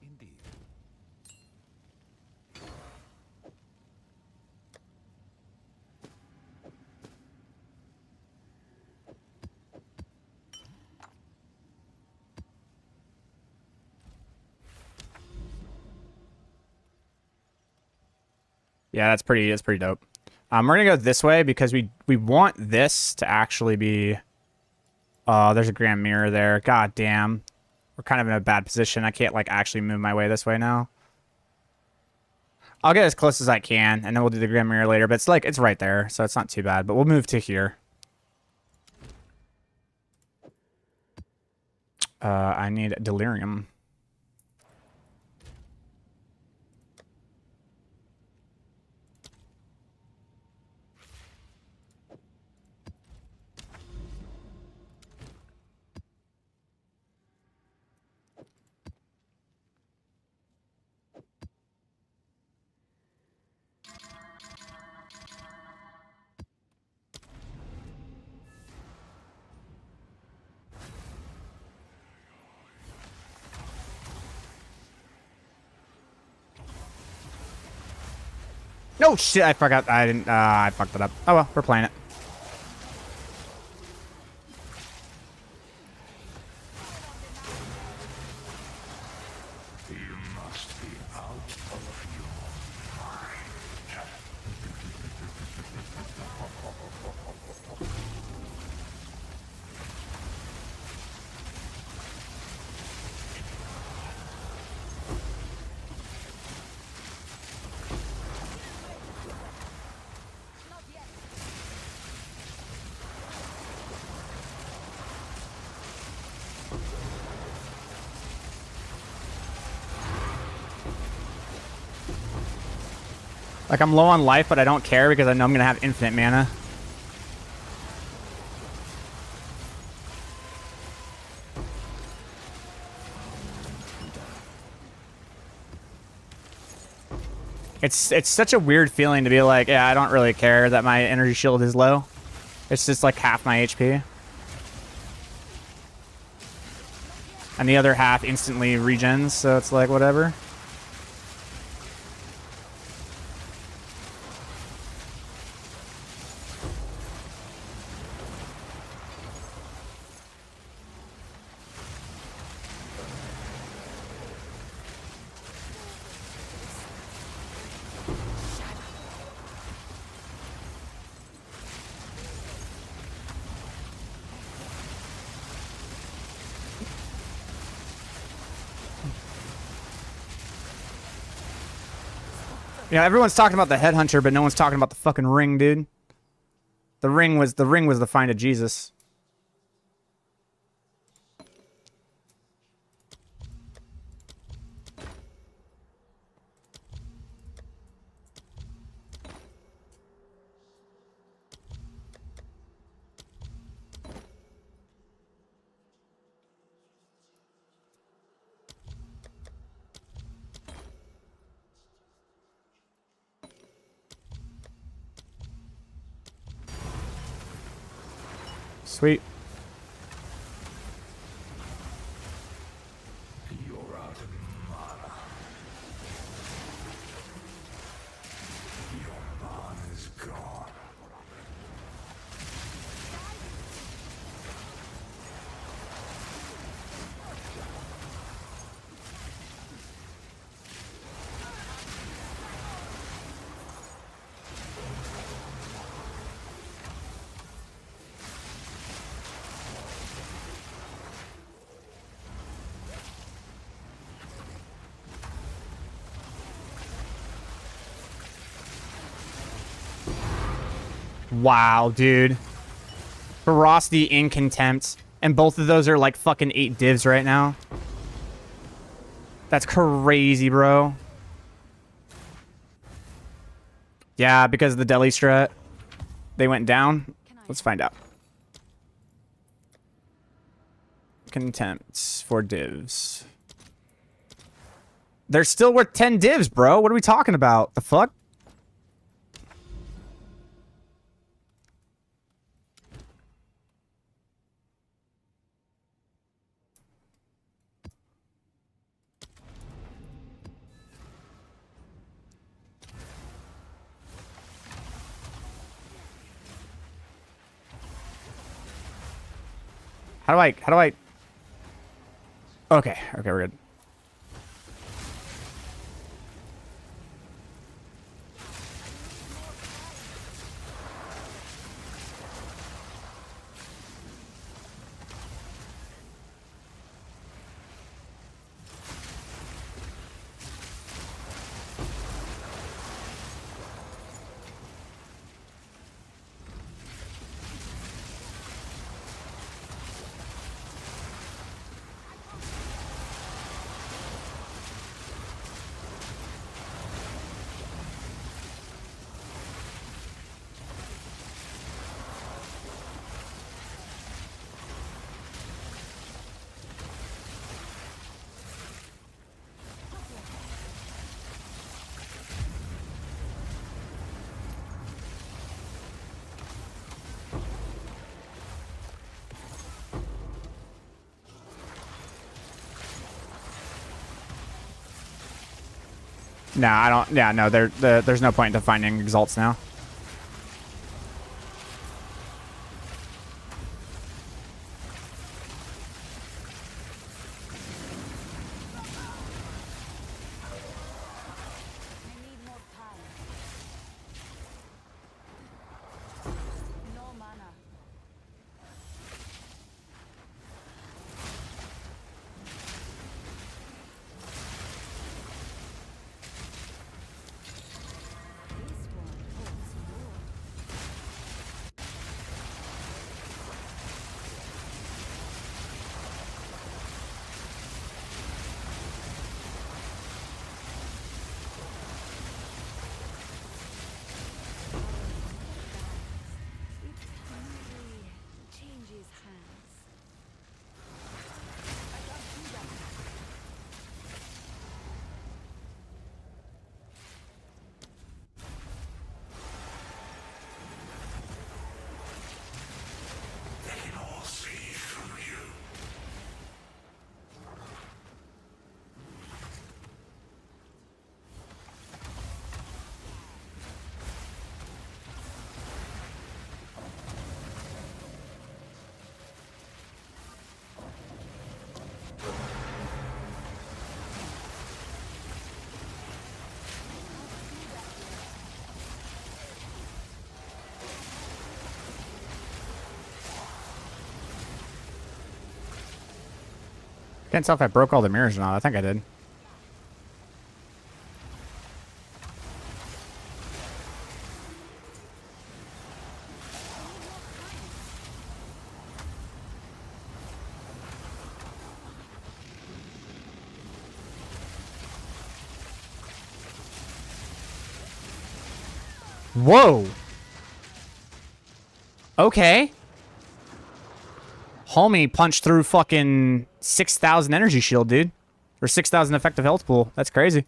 Indeed. Yeah, that's pretty dope. We're gonna go this way because we want this to actually be. Oh, there's a grand mirror there. God damn, we're kind of in a bad position. I can't like actually move my way this way now. I'll get as close as I can, and then we'll do the grand mirror later. But it's right there, so it's not too bad. But we'll move to here. I need delirium. No shit, I forgot. I didn't. I fucked it up. Oh well, we're playing it. You must be out of your mind. Like I'm low on life, but I don't care because I know I'm gonna have infinite mana. It's such a weird feeling to be like, yeah, I don't really care that my energy shield is low. It's just like half my HP. And the other half instantly regens, so it's like whatever. You know, everyone's talking about the headhunter, but no one's talking about the fucking ring, dude. The ring was the find of Jesus. Sweet. You're out of mana. Your mana is gone. Wow, dude. Ferocity and Contempt. And both of those are like fucking 8 divs right now. That's crazy, bro. Yeah, because of the deli strat. They went down. Let's find out. Contempt for divs. They're still worth 10 divs, bro. What are we talking about? The fuck? How do I... Okay, we're good. No, I don't... Yeah, no, there's no point in finding exalts now. I need more time. No mana. This one holds more. It usually changes hands. I can't do that. They can all see through you. Can't tell if I broke all the mirrors or not. I think I did. Whoa. Okay. Homie punched through fucking 6,000 energy shield, dude. Or 6,000 effective health pool. That's crazy.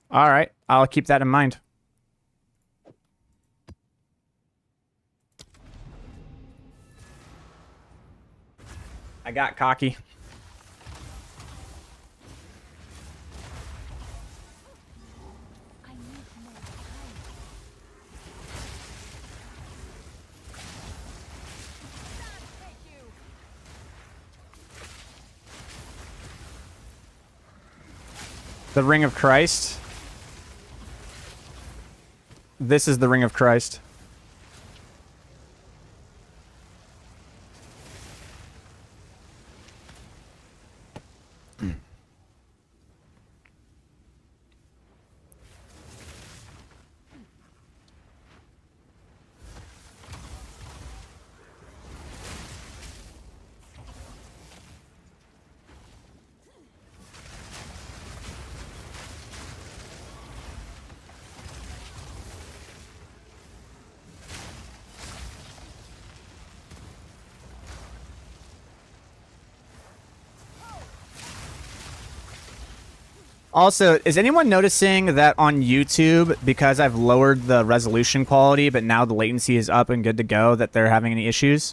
All right, I'll keep that in mind. I got cocky. I need more time. Thank you. The Ring of Christ. This is the Ring of Christ. Also, is anyone noticing that on YouTube, because I've lowered the resolution quality, but now the latency is up and good to go, that they're having any issues?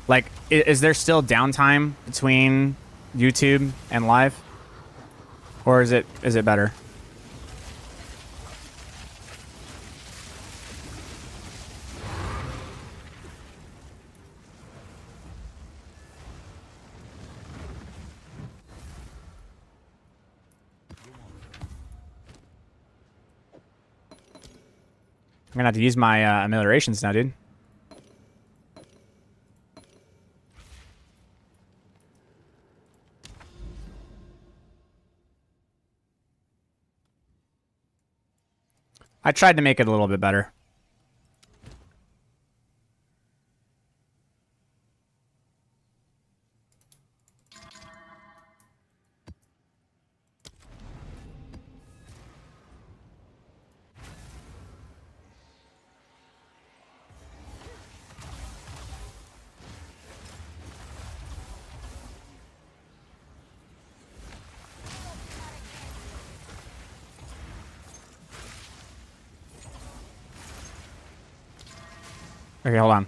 Like, is there still downtime between YouTube and live? Or is it better? I'm gonna have to use my ameliorations now, dude. I tried to make it a little bit better. Okay, hold on.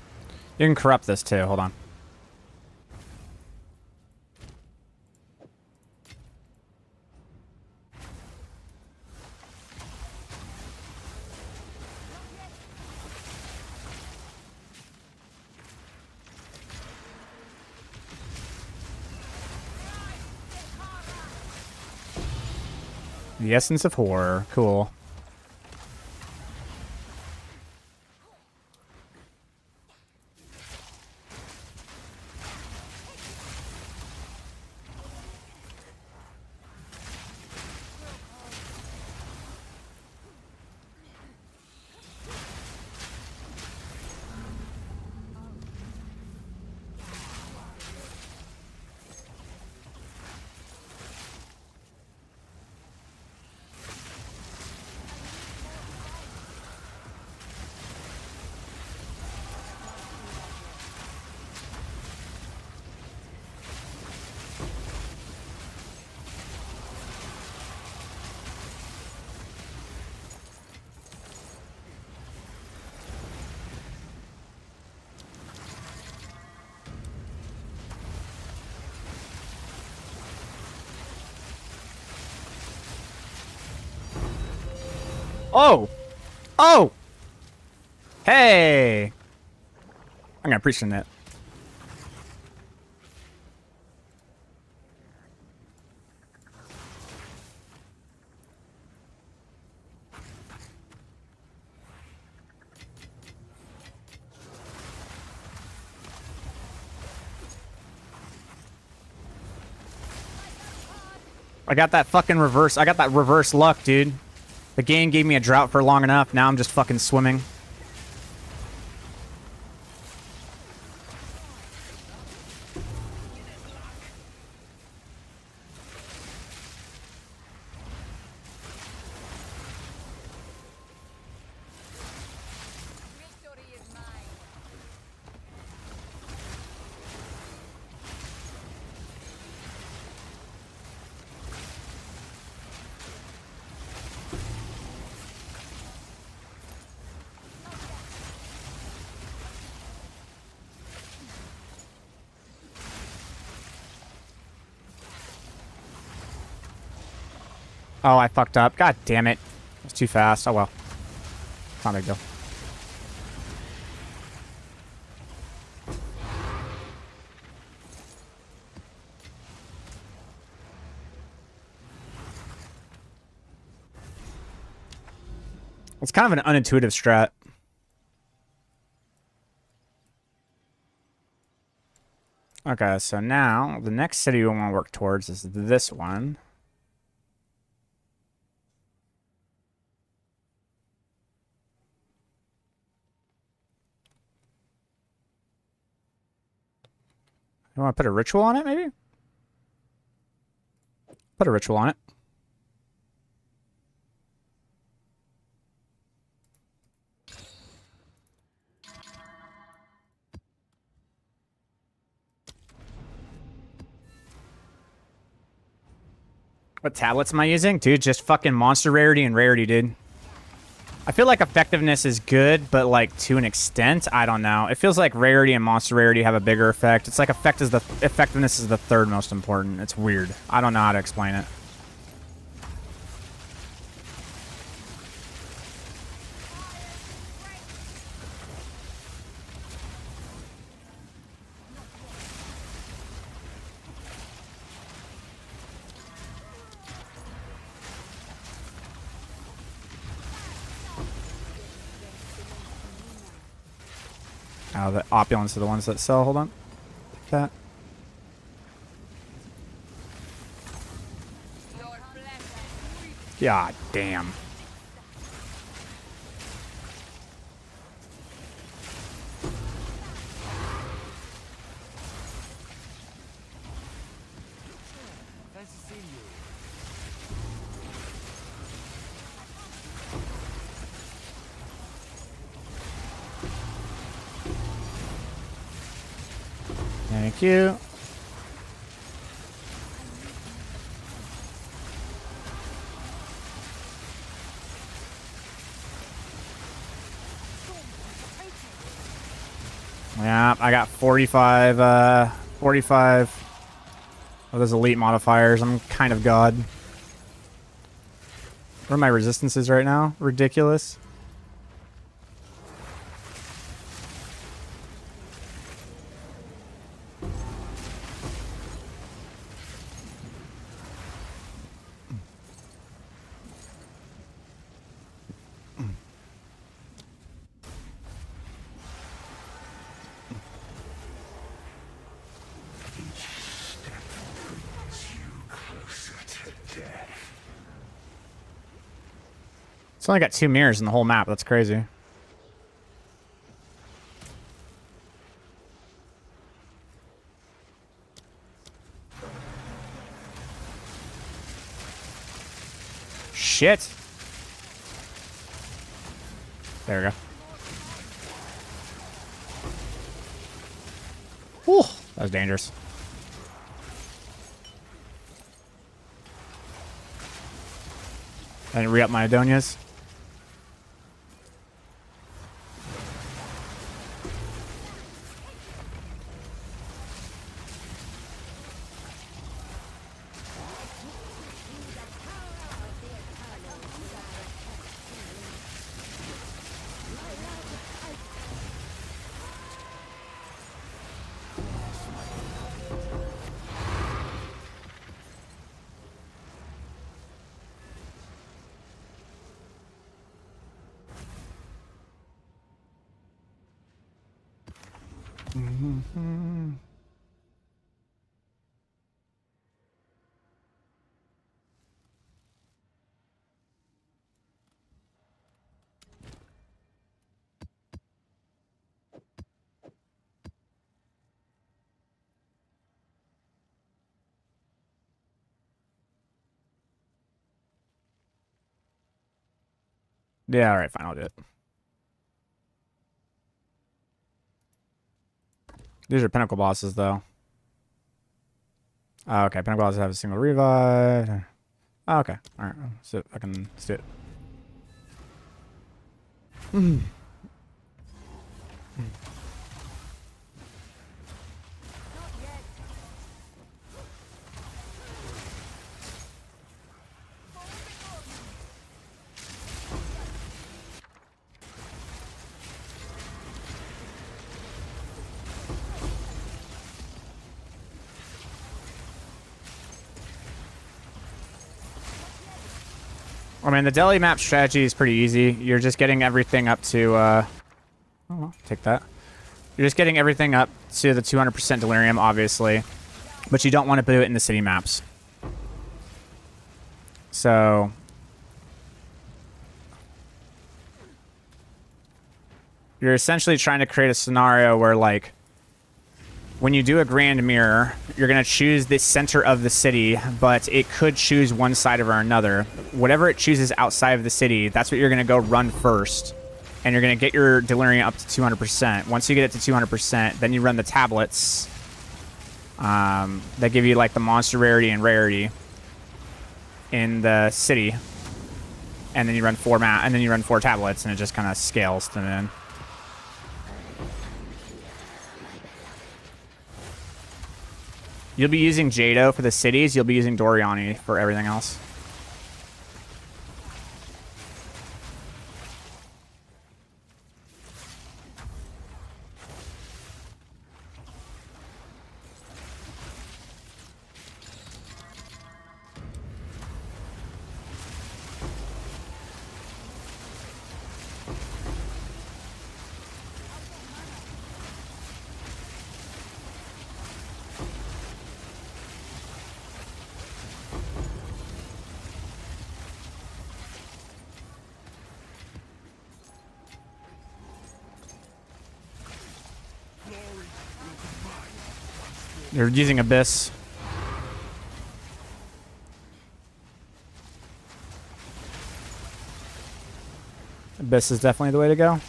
You can corrupt this too. Hold on. The Essence of Horror. Cool. Oh! Oh! Hey! I'm gonna appreciate that. I got that fucking reverse. I got that reverse luck, dude. The game gave me a drought for long enough. Now I'm just fucking swimming. Victory is mine. Oh, I fucked up. God damn it. It was too fast. Oh well. Not a big deal. It's kind of an unintuitive strat. Okay, so now the next city we want to work towards is this one. You want to put a ritual on it, maybe? Put a ritual on it. What tablets am I using? Dude, just fucking monster rarity and rarity, dude. I feel like effectiveness is good, but like to an extent, I don't know. It feels like rarity and monster rarity have a bigger effect. It's like effectiveness is the third most important. It's weird. I don't know how to explain it. Oh, the opulence are the ones that sell. Hold on. That. God damn. Thank you. Yeah, I got 45, 45 of those elite modifiers. I'm kind of god. What are my resistances right now? Ridiculous. It's only got 2 mirrors in the whole map. That's crazy. Shit. There we go. Whew, that was dangerous. I didn't re-up my Adonias. Yeah, alright, fine, I'll do it. These are pinnacle bosses, though. Oh, okay, pinnacle bosses have a single revive. Oh, okay, alright, so I can do it. I mean, the deli map strategy is pretty easy. You're just getting everything up to, oh, well, take that. You're just getting everything up to the 200% delirium, obviously. But you don't want to put it in the city maps. So... you're essentially trying to create a scenario where, like, when you do a grand mirror, you're going to choose the center of the city, but it could choose one side or another. Whatever it chooses outside of the city, that's what you're going to go run first. And you're going to get your delirium up to 200%. Once you get it to 200%, then you run the tablets. That give you, like, the monster rarity and rarity in the city. And then you run 4 tablets, and it just kind of scales to then. You'll be using Jado for the cities. You'll be using Doriani for everything else. You're using Abyss. Abyss is definitely the way to go.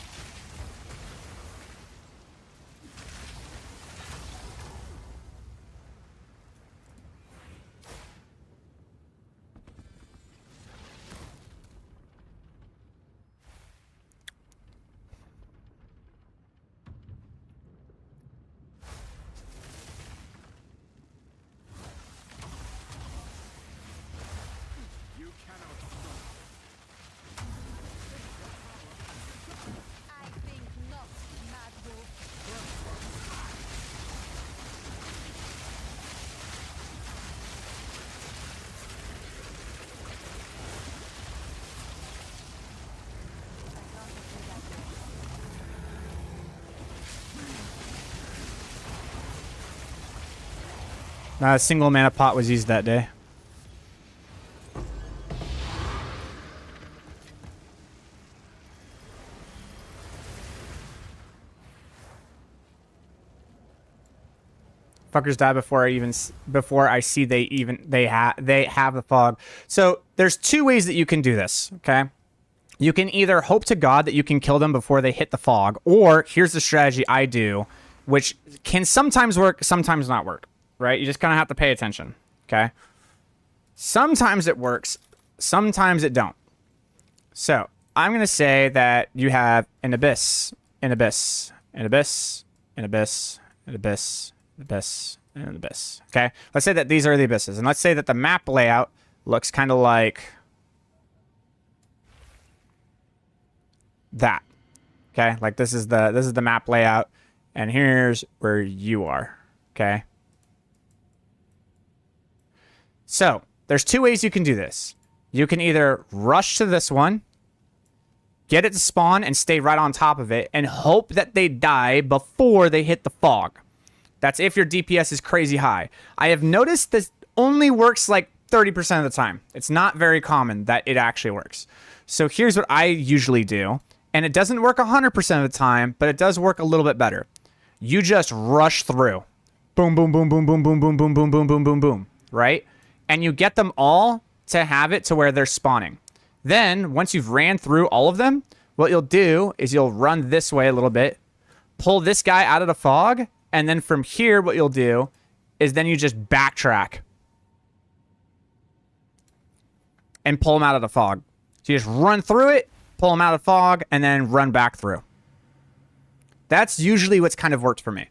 I think not, Mad Wolf. Not a single mana pot was used that day. Fuckers die before I see they have the fog. So there's 2 ways that you can do this. Okay, you can either hope to God that you can kill them before they hit the fog, or here's the strategy I do, which can sometimes work, sometimes not work. Right? You just kind of have to pay attention. Okay. Sometimes it works, sometimes it don't. So I'm gonna say that you have an abyss, an abyss, an abyss, an abyss, an abyss. Abyss and abyss. Okay, let's say that these are the abysses, and let's say that the map layout looks kind of like that. Okay, like this is the map layout, and here's where you are. Okay, so there's 2 ways you can do this. You can either rush to this one, get it to spawn, and stay right on top of it, and hope that they die before they hit the fog. That's if your DPS is crazy high. I have noticed this only works like 30% of the time. It's not very common that it actually works. So here's what I usually do. And it doesn't work 100% of the time, but it does work a little bit better. You just rush through. Boom, boom, boom, boom, boom, boom, boom, boom, boom, boom, boom, boom, boom. Right? And you get them all to have it to where they're spawning. Then, once you've ran through all of them, what you'll do is you'll run this way a little bit, pull this guy out of the fog, and then from here, what you'll do is then you just backtrack and pull them out of the fog. So you just run through it, pull them out of the fog, and then run back through. That's usually what's kind of worked for me.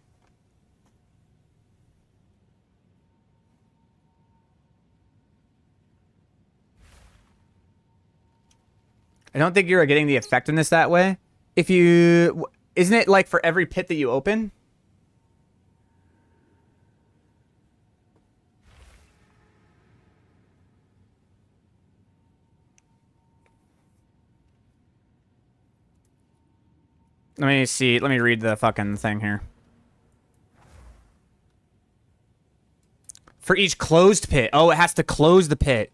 I don't think you're getting the effectiveness that way. If you... Isn't it like for every pit that you open? Let me see. Let me read the fucking thing here. For each closed pit. Oh, it has to close the pit.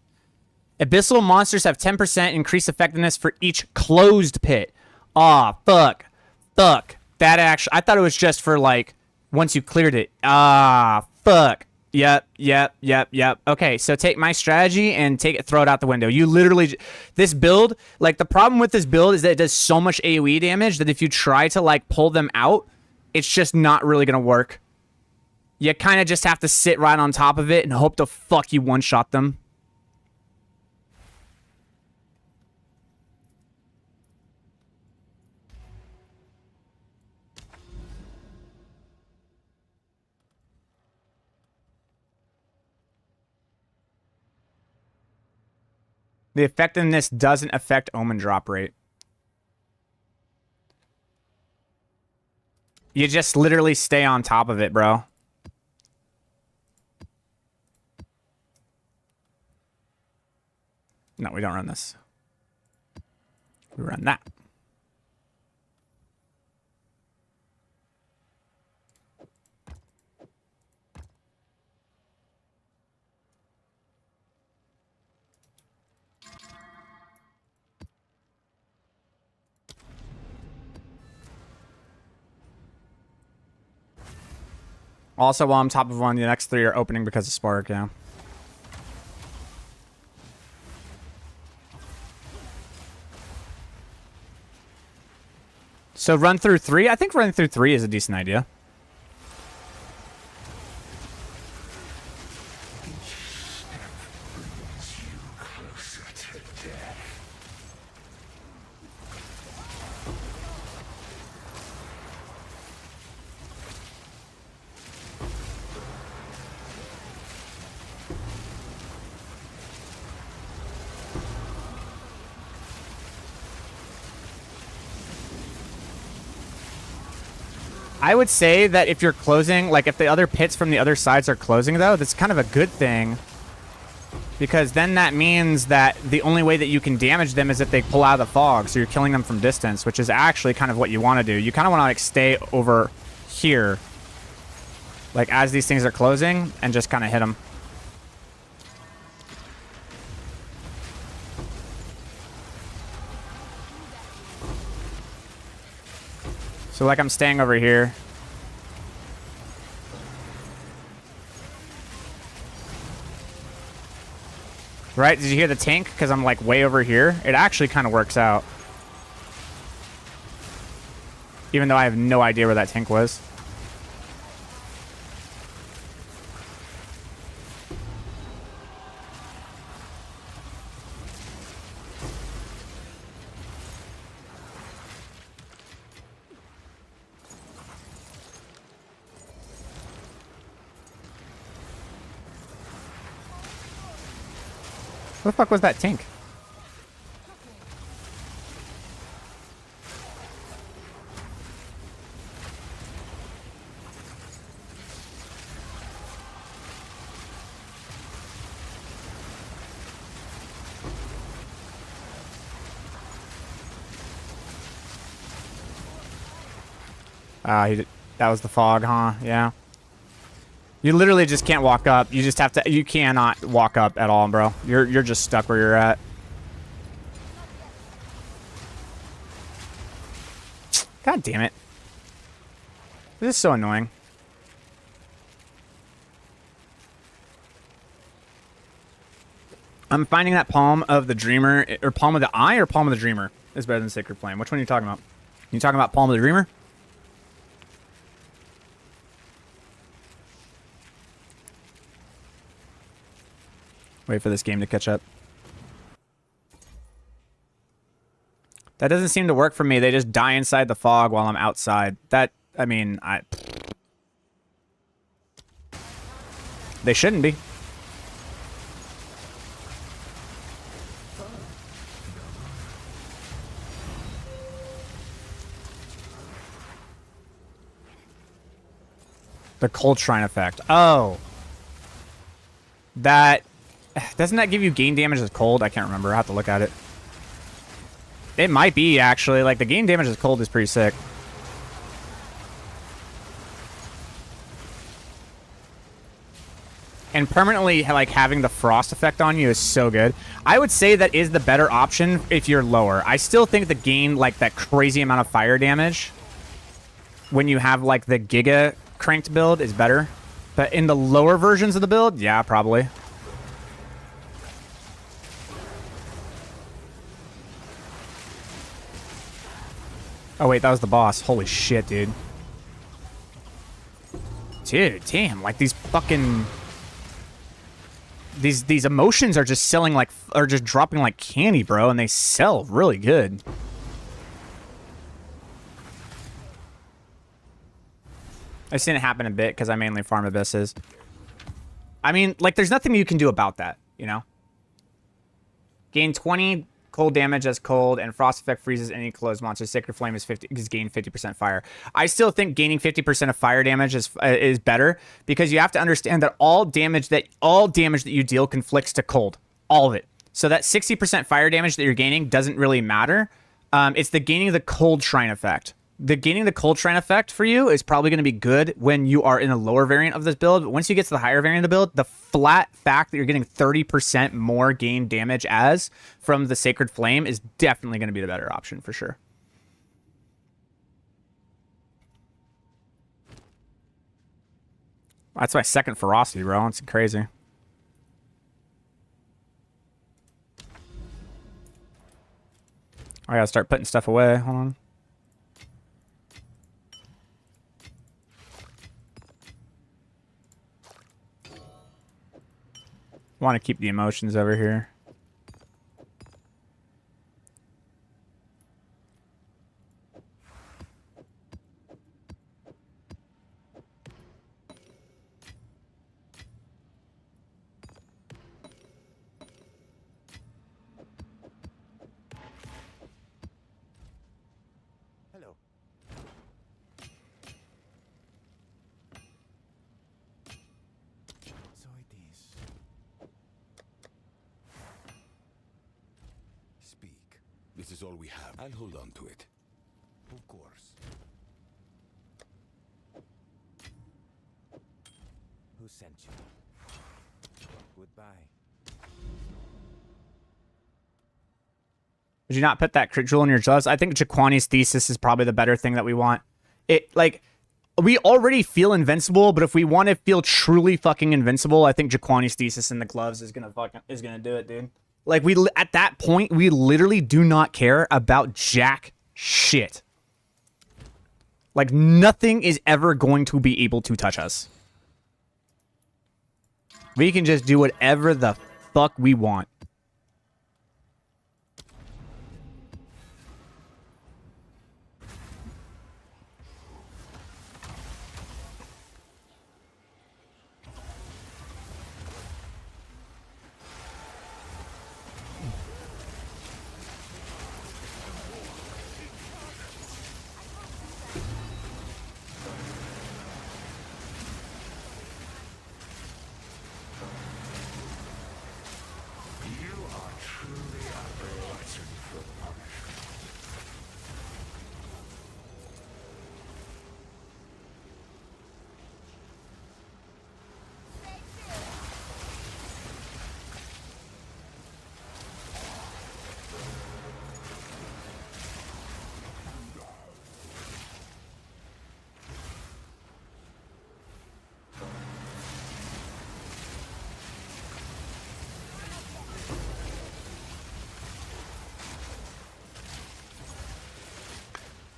Abyssal monsters have 10% increased effectiveness for each closed pit. Aw, fuck. Fuck. That actually... I thought it was just for, like, once you cleared it. Ah, fuck. Yep. Okay, so take my strategy and throw it out the window. You literally... This build, like, the problem with this build is that it does so much AoE damage that if you try to, like, pull them out, it's just not really gonna work. You kind of just have to sit right on top of it and hope to fuck you one-shot them. The effectiveness doesn't affect omen drop rate. You just literally stay on top of it, bro. No, we don't run this. We run that. Also, while I'm top of one, the next three are opening because of Spark, yeah. So run through 3? I think running through 3 is a decent idea. I would say that if you're closing, like if the other pits from the other sides are closing though, that's kind of a good thing. Because then that means that the only way that you can damage them is if they pull out of the fog, so you're killing them from distance, which is actually kind of what you want to do. You kind of want to like stay over here, like as these things are closing, and just kind of hit them. So like I'm staying over here. Right? Did you hear the tank? Because I'm like way over here. It actually kind of works out. Even though I have no idea where that tank was. What the fuck was that tank? That was the fog, huh? Yeah. You literally just can't walk up. You just have to. You cannot walk up at all, bro. You're just stuck where you're at. God damn it! This is so annoying. I'm finding that Palm of the Dreamer, or Palm of the Eye, or Palm of the Dreamer is better than Sacred Flame. Which one are you talking about? You talking about Palm of the Dreamer? Wait for this game to catch up. That doesn't seem to work for me. They just die inside the fog while I'm outside. That, I mean, they shouldn't be. The cold shrine effect. Oh. That... Doesn't that give you gain damage as cold? I can't remember. I have to look at it. It might be, actually. Like, the gain damage as cold is pretty sick. And permanently, like, having the frost effect on you is so good. I would say that is the better option if you're lower. I still think the gain, like, that crazy amount of fire damage when you have, like, the Giga cranked build is better. But in the lower versions of the build, yeah, probably. Oh, wait, that was the boss. Holy shit, dude. Dude, damn, like, these fucking... These emotions are just selling like, are just dropping like candy, bro, and they sell really good. I've seen it happen a bit because I mainly farm abysses. I mean, like, there's nothing you can do about that, you know? Gain 20 cold damage as cold, and frost effect freezes any closed monster. Sacred Flame is gain 50% fire. I still think gaining 50% of fire damage is better, because you have to understand that all damage that you deal conflicts to cold, all of it. So that 60% fire damage that you're gaining doesn't really matter. It's the gaining the cold shrine effect. The gaining the cold shrine effect for you is probably going to be good when you are in a lower variant of this build. But once you get to the higher variant of the build, the flat fact that you're getting 30% more gain damage as from the Sacred Flame is definitely going to be the better option for sure. That's my second ferocity, bro. It's crazy. I gotta start putting stuff away. Hold on. Want to keep the emotions over here. Hello. So it is. Speak. This is all we have. I'll hold on to it. Of course. Who sent you? Goodbye. Would you not put that crit jewel in your gloves? I think Jaquani's Thesis is probably the better thing that we want. It, like, we already feel invincible, but if we want to feel truly fucking invincible, I think Jaquani's Thesis in the gloves is gonna do it, dude. Like, at that point, we literally do not care about jack shit. Like, nothing is ever going to be able to touch us. We can just do whatever the fuck we want.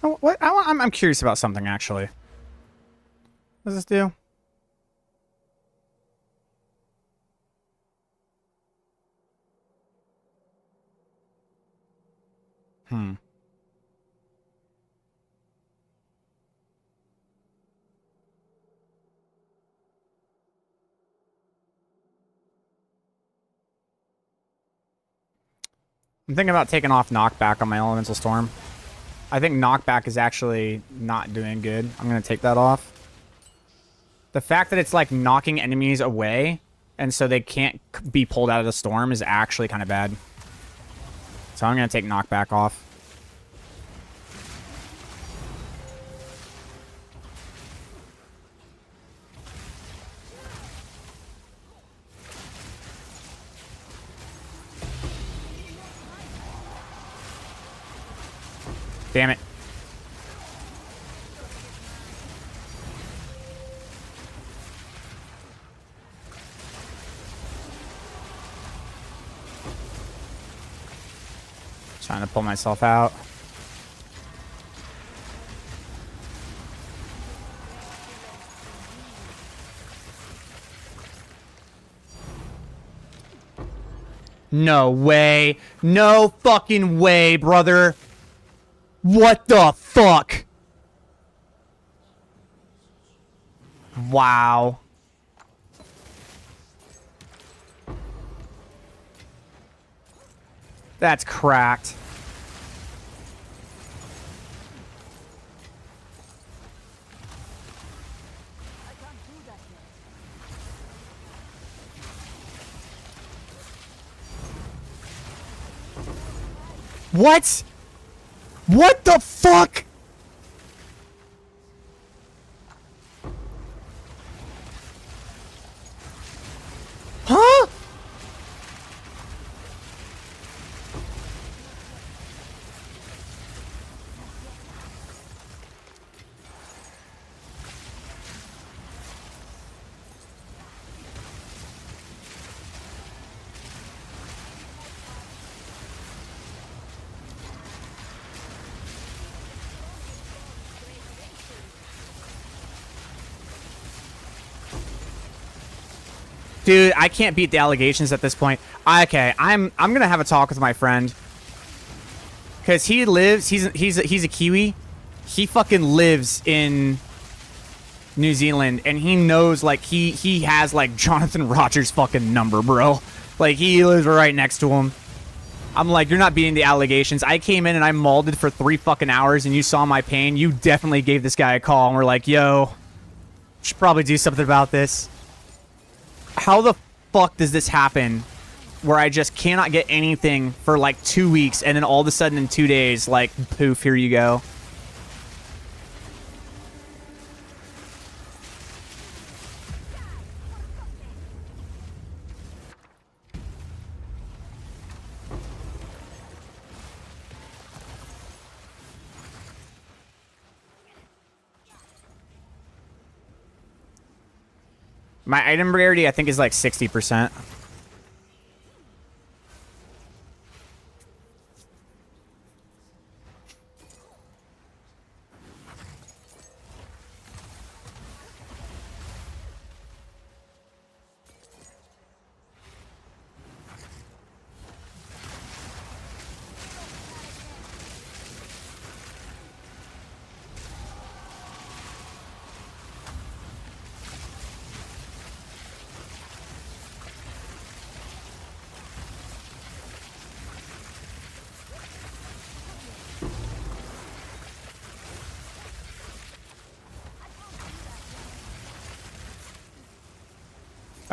Oh, what? I'm curious about something, actually. What does this do? Hmm. I'm thinking about taking off knockback on my Elemental Storm. I think knockback is actually not doing good. I'm going to take that off. The fact that it's like knocking enemies away and so they can't be pulled out of the storm is actually kind of bad. So I'm going to take knockback off. Damn it. Trying to pull myself out. No way. No fucking way, brother. What the fuck? Wow. That's cracked. What? What the fuck? Huh? Dude, I can't beat the allegations at this point. Okay, I'm gonna have a talk with my friend, cause he lives. He's a Kiwi. He fucking lives in New Zealand, and he knows, like, he has like Jonathan Rogers' fucking number, bro. Like, he lives right next to him. I'm like, you're not beating the allegations. I came in and I molded for 3 fucking hours, and you saw my pain. You definitely gave this guy a call, and we're like, yo, should probably do something about this. How the fuck does this happen where I just cannot get anything for like 2 weeks, and then all of a sudden in 2 days, like, poof, here you go. My item rarity, I think, is like 60%.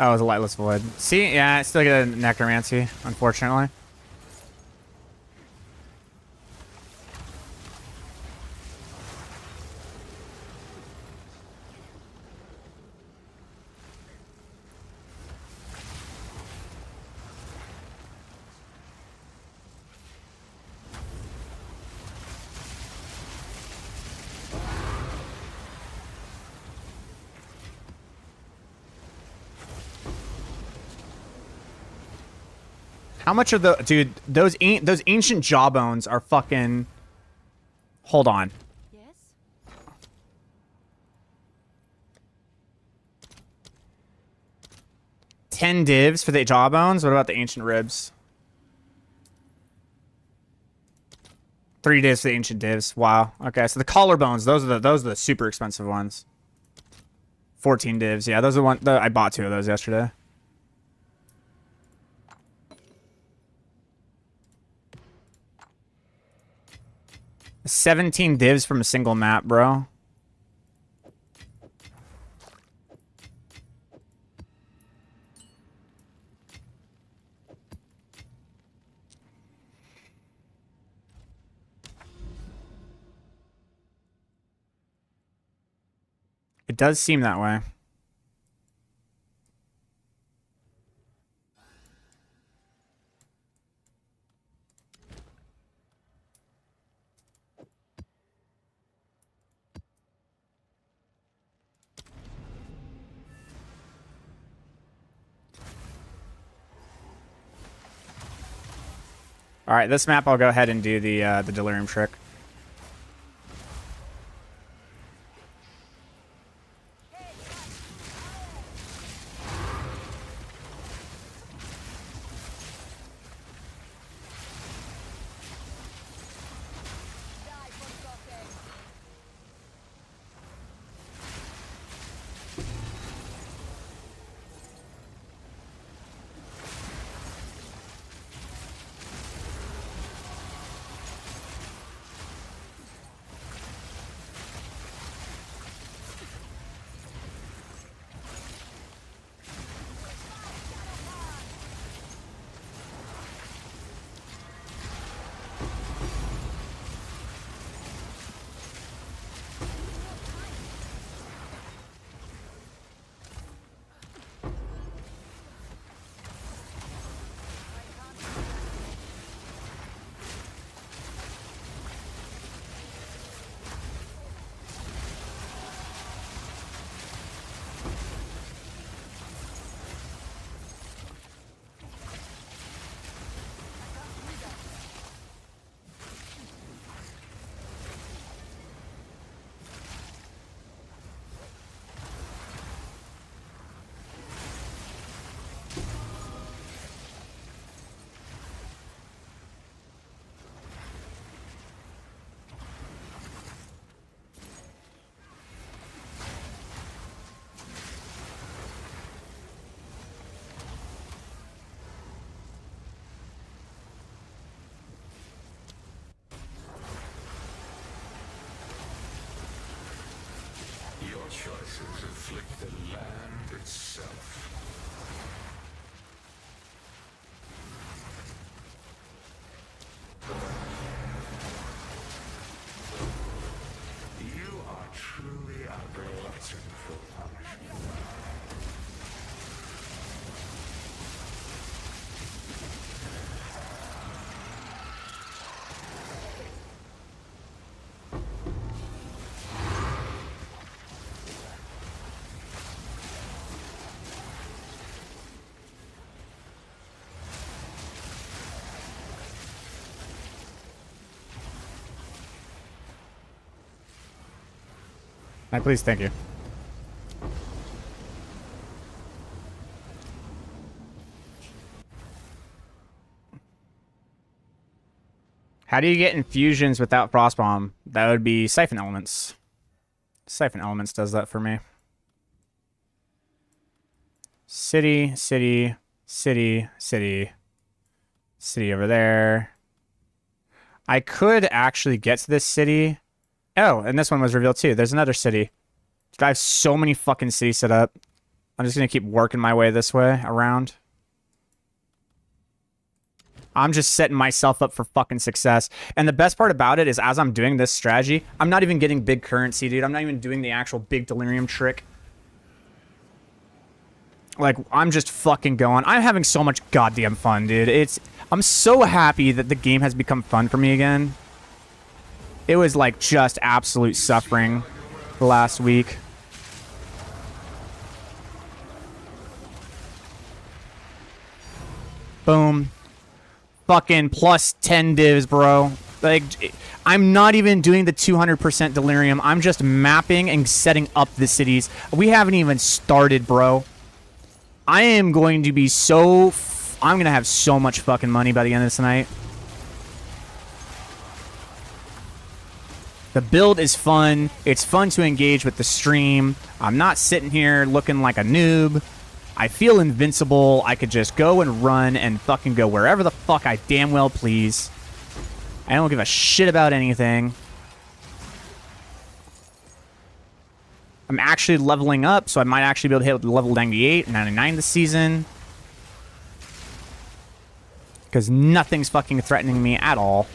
Oh, it was a lightless void. See, yeah, I still get a necromancy, unfortunately. How much of the dude? Those ancient jawbones are fucking. Hold on. Yes? 10 divs for the jawbones. What about the ancient ribs? 3 divs for the ancient divs. Wow. Okay, so the collarbones. Those are the super expensive ones. 14 divs. Yeah, those are the ones. I bought 2 of those yesterday. $17 divs from a single map, bro. It does seem that way. All right, this map I'll go ahead and do the delirium trick. Your choices afflict the land itself. You are truly a glutton for punishment. Hi, please, thank you. How do you get infusions without Frostbomb? That would be Siphon Elements. Siphon Elements does that for me. City, city, city, city. City over there. I could actually get to this city. Oh, and this one was revealed too. There's another city. I have so many fucking cities set up. I'm just going to keep working my way this way around. I'm just setting myself up for fucking success. And the best part about it is as I'm doing this strategy, I'm not even getting big currency, dude. I'm not even doing the actual big delirium trick. Like, I'm just fucking going. I'm having so much goddamn fun, dude. I'm so happy that the game has become fun for me again. It was like just absolute suffering the last week. Boom. Fucking plus 10 divs, bro. Like, I'm not even doing the 200% delirium. I'm just mapping and setting up the cities. We haven't even started, bro. I am going to be so... I'm going to have so much fucking money by the end of this night. The build is fun. It's fun to engage with the stream. I'm not sitting here looking like a noob. I feel invincible. I could just go and run and fucking go wherever the fuck I damn well please. I don't give a shit about anything. I'm actually leveling up, so I might actually be able to hit level 98 and 99 this season. Because nothing's fucking threatening me at all.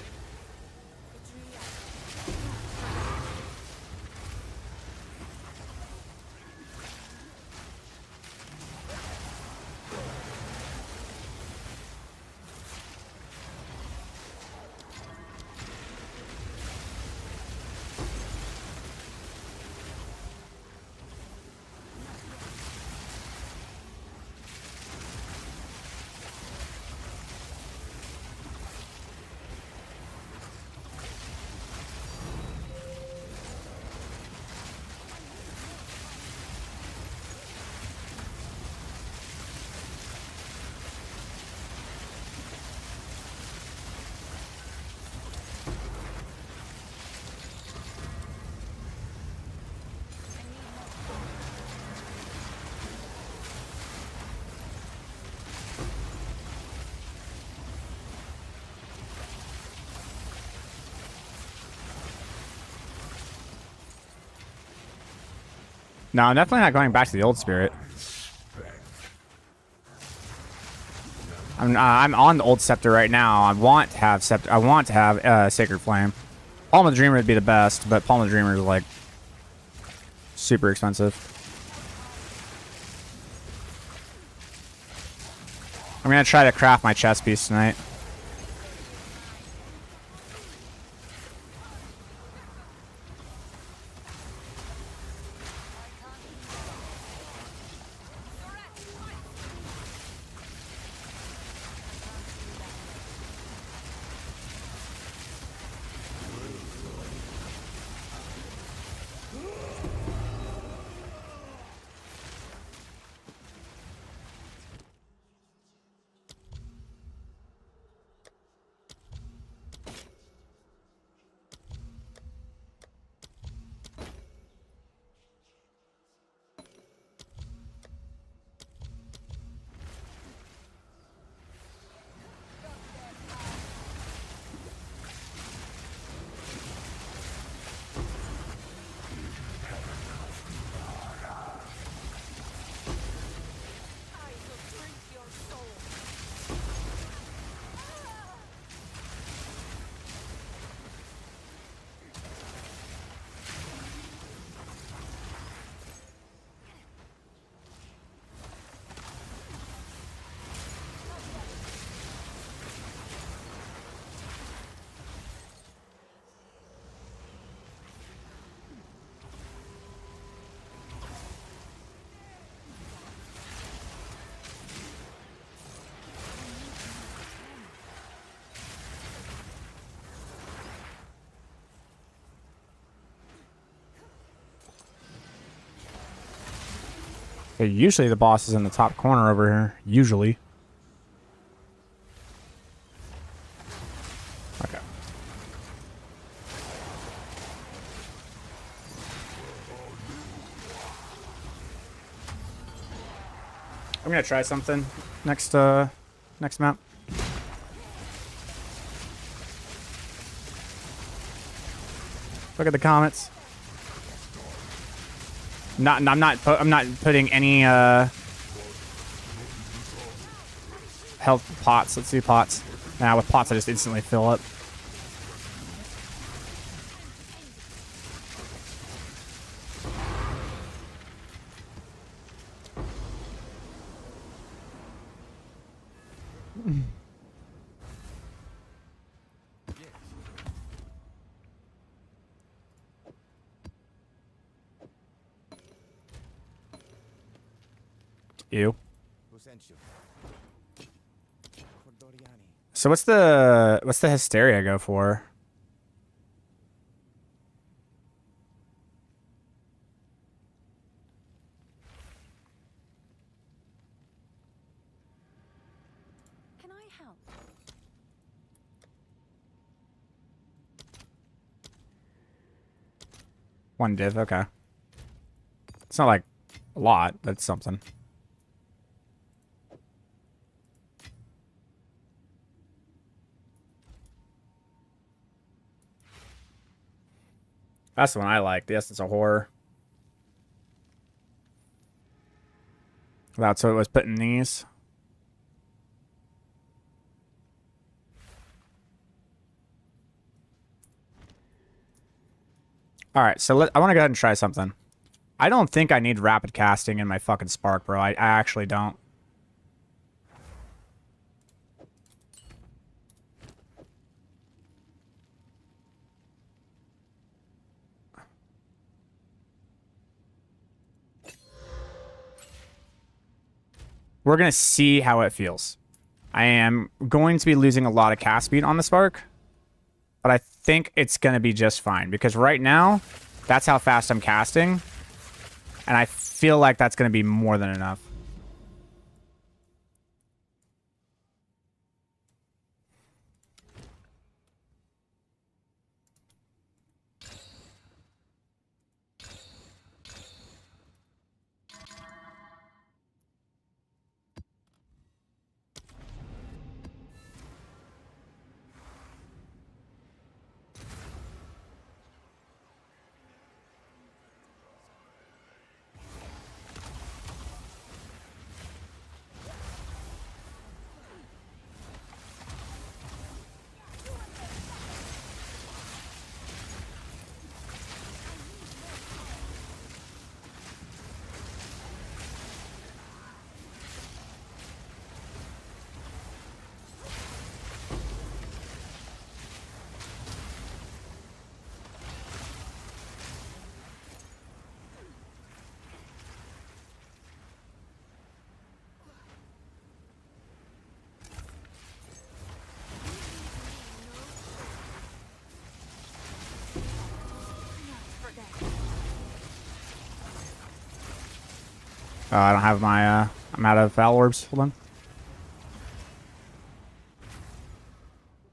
No, I'm definitely not going back to the old spirit. I'm on the old scepter right now. I want to have scepter. I want to have sacred flame. Palm of the Dreamer would be the best, but Palm of the Dreamer is like super expensive. I'm gonna try to craft my chest piece tonight. I will drink your soul. Okay, usually the boss is in the top corner over here. Usually. Okay. I'm gonna try something next next map. Look at the comments. I'm not putting any health pots. Let's see pots. Now with pots I just instantly fill up. Ew. Who sent you? For Doriani. So what's the hysteria go for? Can I help? One div, okay. It's not like a lot, but it's something. That's the one I like. The Essence of Horror. That's what it was putting these. All right, so I want to go ahead and try something. I don't think I need rapid casting in my fucking Spark, bro. I actually don't. We're going to see how it feels. I am going to be losing a lot of cast speed on the Spark, but I think it's going to be just fine because right now, that's how fast I'm casting, and I feel like that's going to be more than enough. I don't have my, I'm out of foul orbs. Hold on.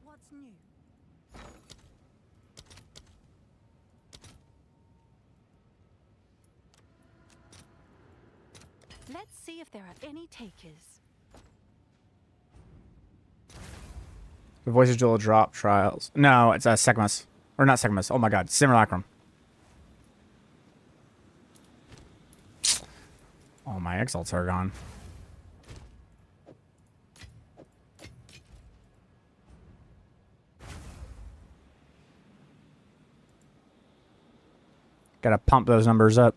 What's new? Let's see if there are any takers. The Voices Duel drop trials. No, it's Segmas. Or not Segmas. Oh my god. Simulacrum. Oh, my exalts are gone. Gotta pump those numbers up.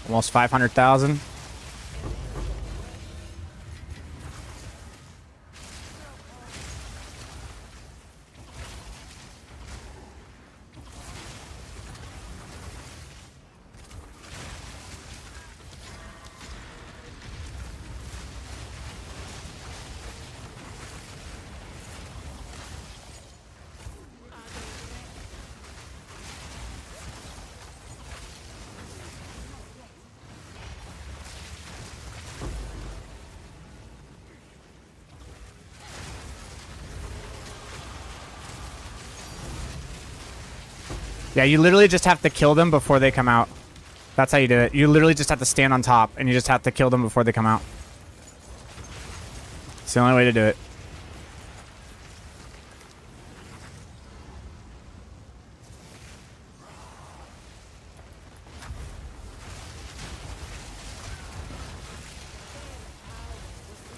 Almost 500,000. Yeah, you literally just have to kill them before they come out. That's how you do it. You literally just have to stand on top, and you just have to kill them before they come out. It's the only way to do it.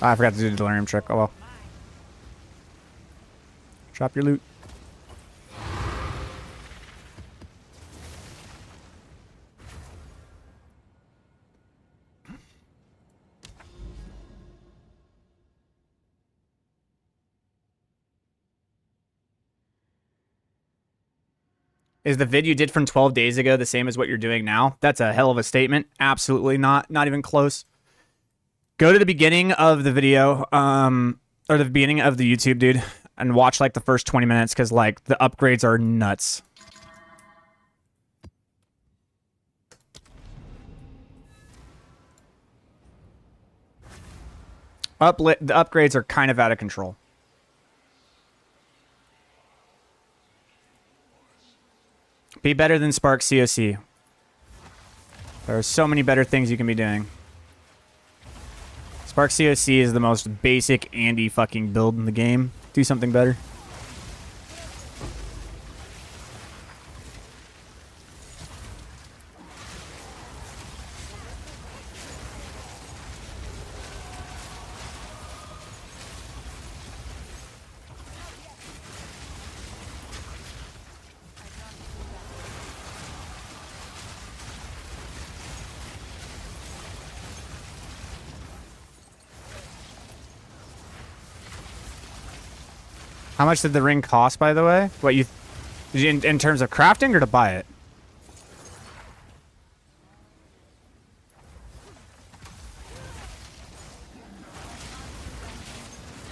I forgot to do the delirium trick. Oh well. Drop your loot. Is the vid you did from 12 days ago the same as what you're doing now? That's a hell of a statement. Absolutely not. Not even close. Go to the beginning of the video, or the beginning of the YouTube, dude, and watch like the first 20 minutes because like the upgrades are nuts. The upgrades are kind of out of control. Be better than Spark COC. There are so many better things you can be doing. Spark COC is the most basic Andy fucking build in the game. Do something better. How much did the ring cost, by the way? What you in terms of crafting or to buy it?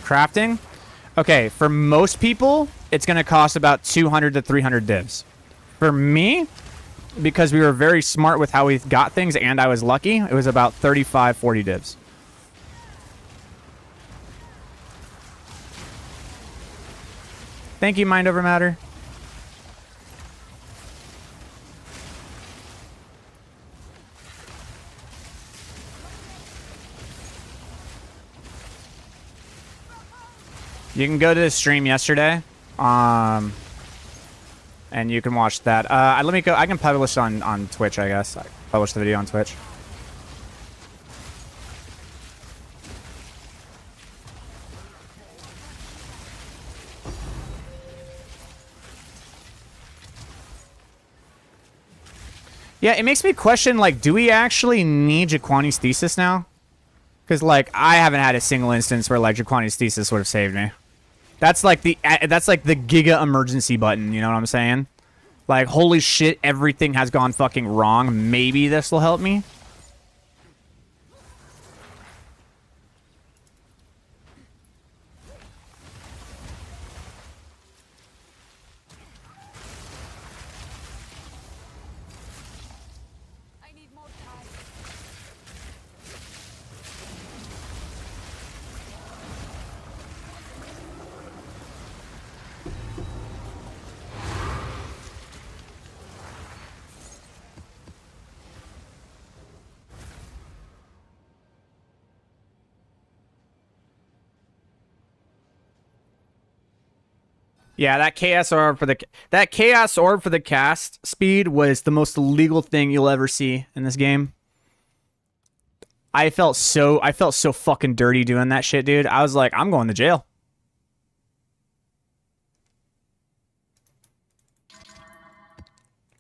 Crafting? Okay, for most people, it's going to cost about 200 to 300 divs. For me, because we were very smart with how we got things and I was lucky, it was about 35, 40 divs. Thank you, Mind Over Matter. You can go to the stream yesterday, and you can watch that. Let me go. I can publish on Twitch, I guess. I publish the video on Twitch. Yeah, it makes me question, like, do we actually need Jaquani's Thesis now? Because, like, I haven't had a single instance where, like, Jaquani's Thesis would have saved me. That's like the Giga emergency button, you know what I'm saying? Like, holy shit, everything has gone fucking wrong. Maybe this will help me. I need more time. Yeah, that chaos orb for the cast speed was the most illegal thing you'll ever see in this game. I felt so fucking dirty doing that shit, dude. I was like, I'm going to jail.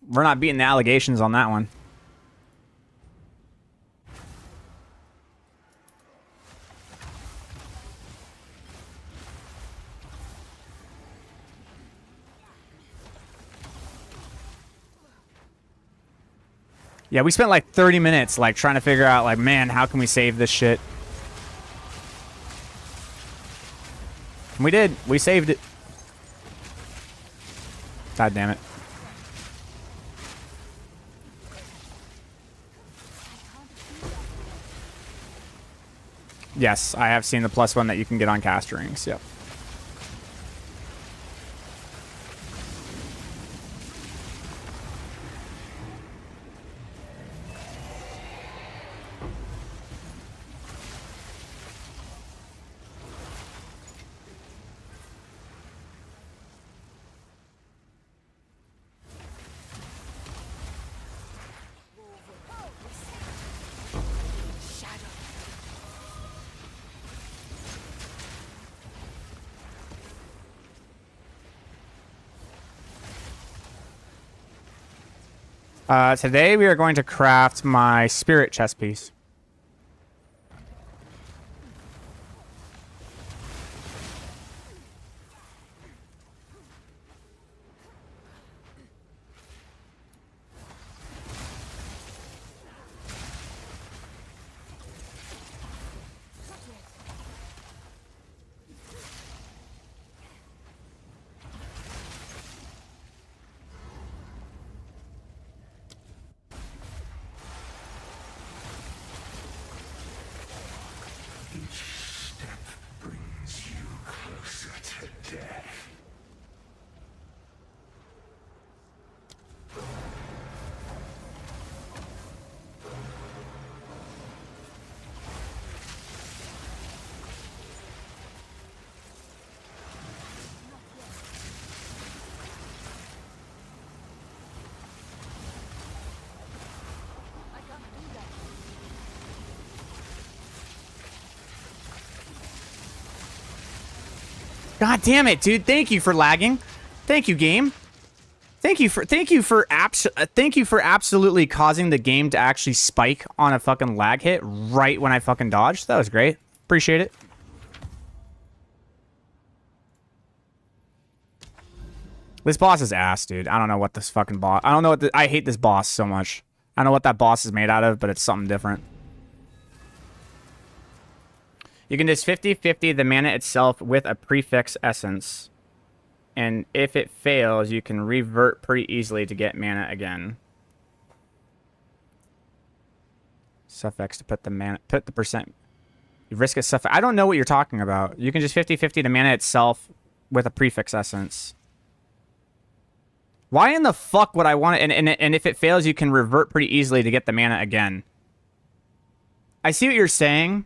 We're not beating the allegations on that one. Yeah, we spent like 30 minutes like trying to figure out like, man, how can we save this shit? And we did. We saved it. God damn it. Yes, I have seen the +1 that you can get on caster rings. Yep. Today we are going to craft my spirit chest piece. Each step brings you closer to death. God damn it, dude. Thank you for lagging. Thank you, game. Thank you for absolutely causing the game to actually spike on a fucking lag hit right when I fucking dodged. That was great. Appreciate it. This boss is ass, dude. I don't know what this fucking boss... I don't know what... I hate this boss so much. I don't know what that boss is made out of, but it's something different. You can just 50-50 the mana itself with a prefix essence. And if it fails, you can revert pretty easily to get mana again. Suffix to put the mana... Put the percent... You risk a suffix... I don't know what you're talking about. You can just 50-50 the mana itself with a prefix essence. Why in the fuck would I want it? And if it fails, you can revert pretty easily to get the mana again. I see what you're saying.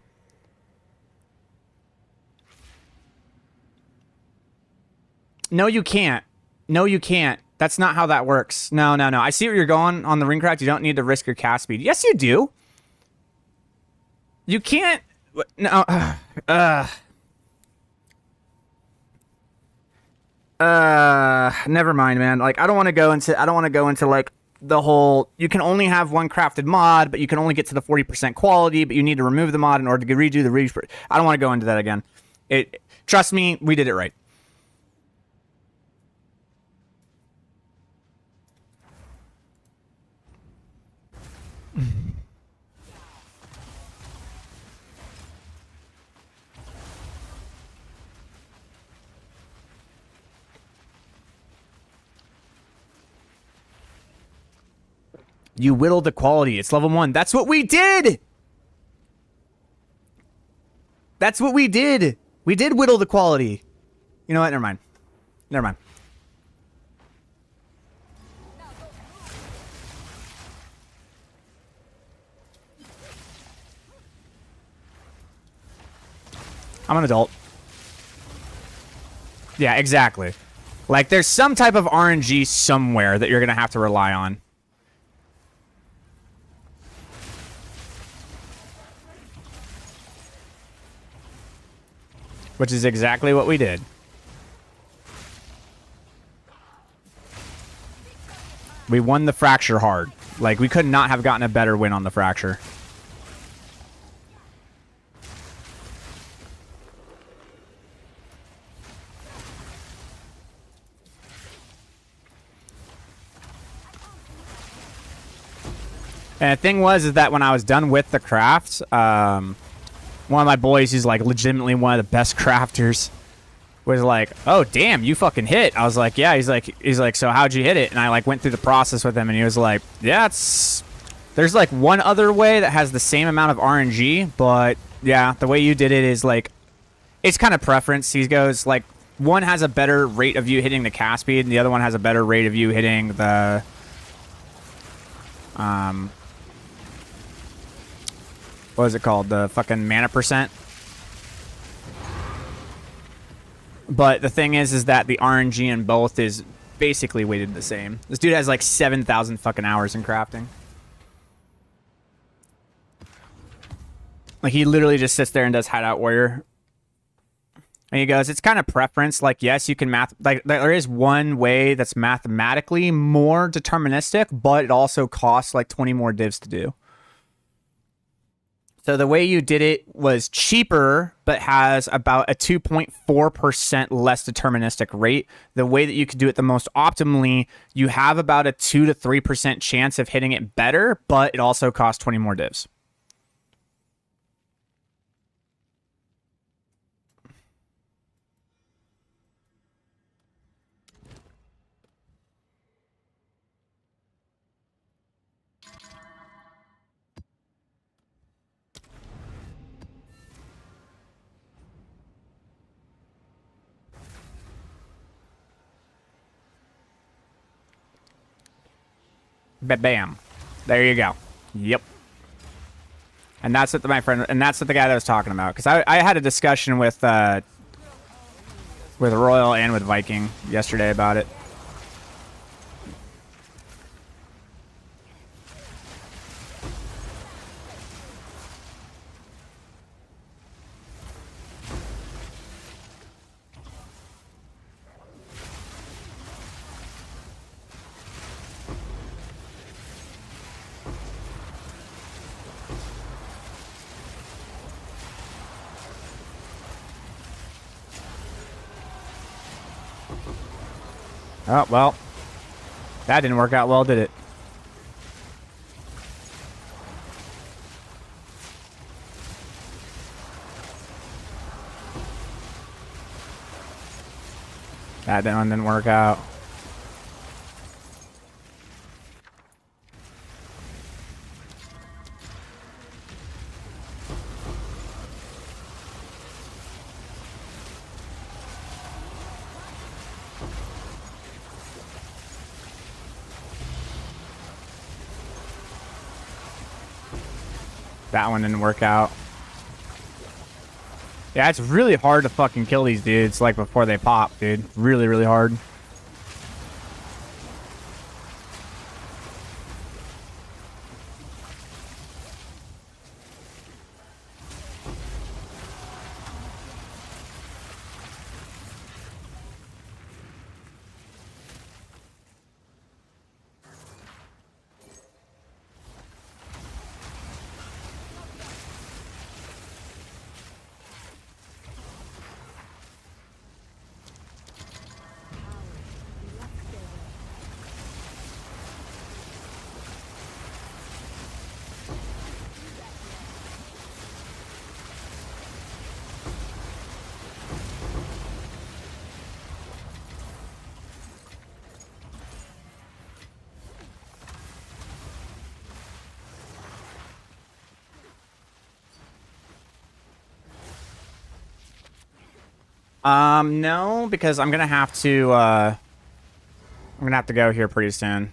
No, you can't. No, you can't. That's not how that works. No, no, no. I see where you're going on the ringcraft. You don't need to risk your cast speed. Yes, you do. You can't. No. Never mind, man. Like, I don't want to go into like the whole, you can only have one crafted mod, but you can only get to the 40% quality, but you need to remove the mod in order to redo the I don't want to go into that again. Trust me, we did it right. You whittled the quality. It's level 1. That's what we did. That's what we did. We did whittle the quality. You know what? Never mind. Never mind. I'm an adult. Yeah, exactly. Like, there's some type of RNG somewhere that you're going to have to rely on. Which is exactly what we did. We won the fracture hard. Like, we could not have gotten a better win on the fracture. And the thing was is that when I was done with the craft, one of my boys who's like legitimately one of the best crafters was like, "Oh damn, you fucking hit." I was like, "Yeah." He's like, "So how'd you hit it?" And I like went through the process with him, and he was like, "Yeah, there's like one other way that has the same amount of RNG, but yeah, the way you did it is like, it's kind of preference." He goes like, one has a better rate of you hitting the cast speed, and the other one has a better rate of you hitting the what is it called? The fucking mana percent. But the thing is that the RNG in both is basically weighted the same. This dude has like 7,000 fucking hours in crafting. Like, he literally just sits there and does Hideout Warrior. And he goes, it's kind of preference. Like, yes, you can like, there is one way that's mathematically more deterministic, but it also costs like 20 more divs to do. So the way you did it was cheaper, but has about a 2.4% less deterministic rate. The way that you could do it the most optimally, you have about a 2 to 3% chance of hitting it better, but it also costs 20 more divs. Bam. There you go. Yep. And that's what my friend, and that's what the guy that was talking about. Because I had a discussion with Royal and with Viking yesterday about it. Oh, well. That didn't work out well, did it? That one didn't work out. That one didn't work out. Yeah, it's really hard to fucking kill these dudes, like, before they pop, dude. Really, really hard. No, because I'm gonna have to, go here pretty soon.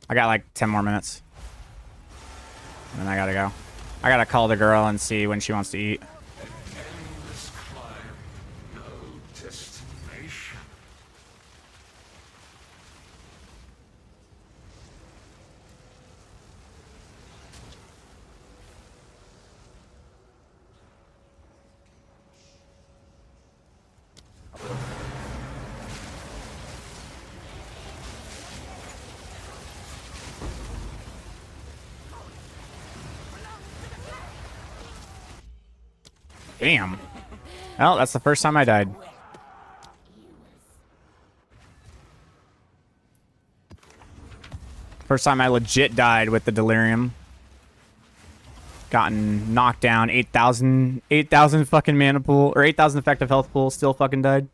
I got like 10 more minutes. And then I gotta go. I gotta call the girl and see when she wants to eat. Endless climb, no destination. Damn. Well, that's the first time I died. First time I legit died with the delirium. Gotten knocked down, 8,000 fucking mana pool, or 8,000 effective health pool, still fucking died.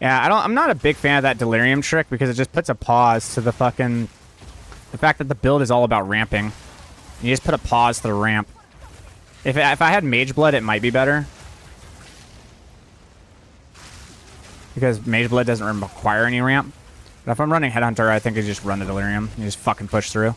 Yeah, I'm not a big fan of that delirium trick because it just puts a pause to the fucking, the fact that the build is all about ramping. You just put a pause to the ramp. If I had Mage Blood, it might be better. Because Mage Blood doesn't require any ramp. But if I'm running Headhunter, I think I just run the delirium. You just fucking push through.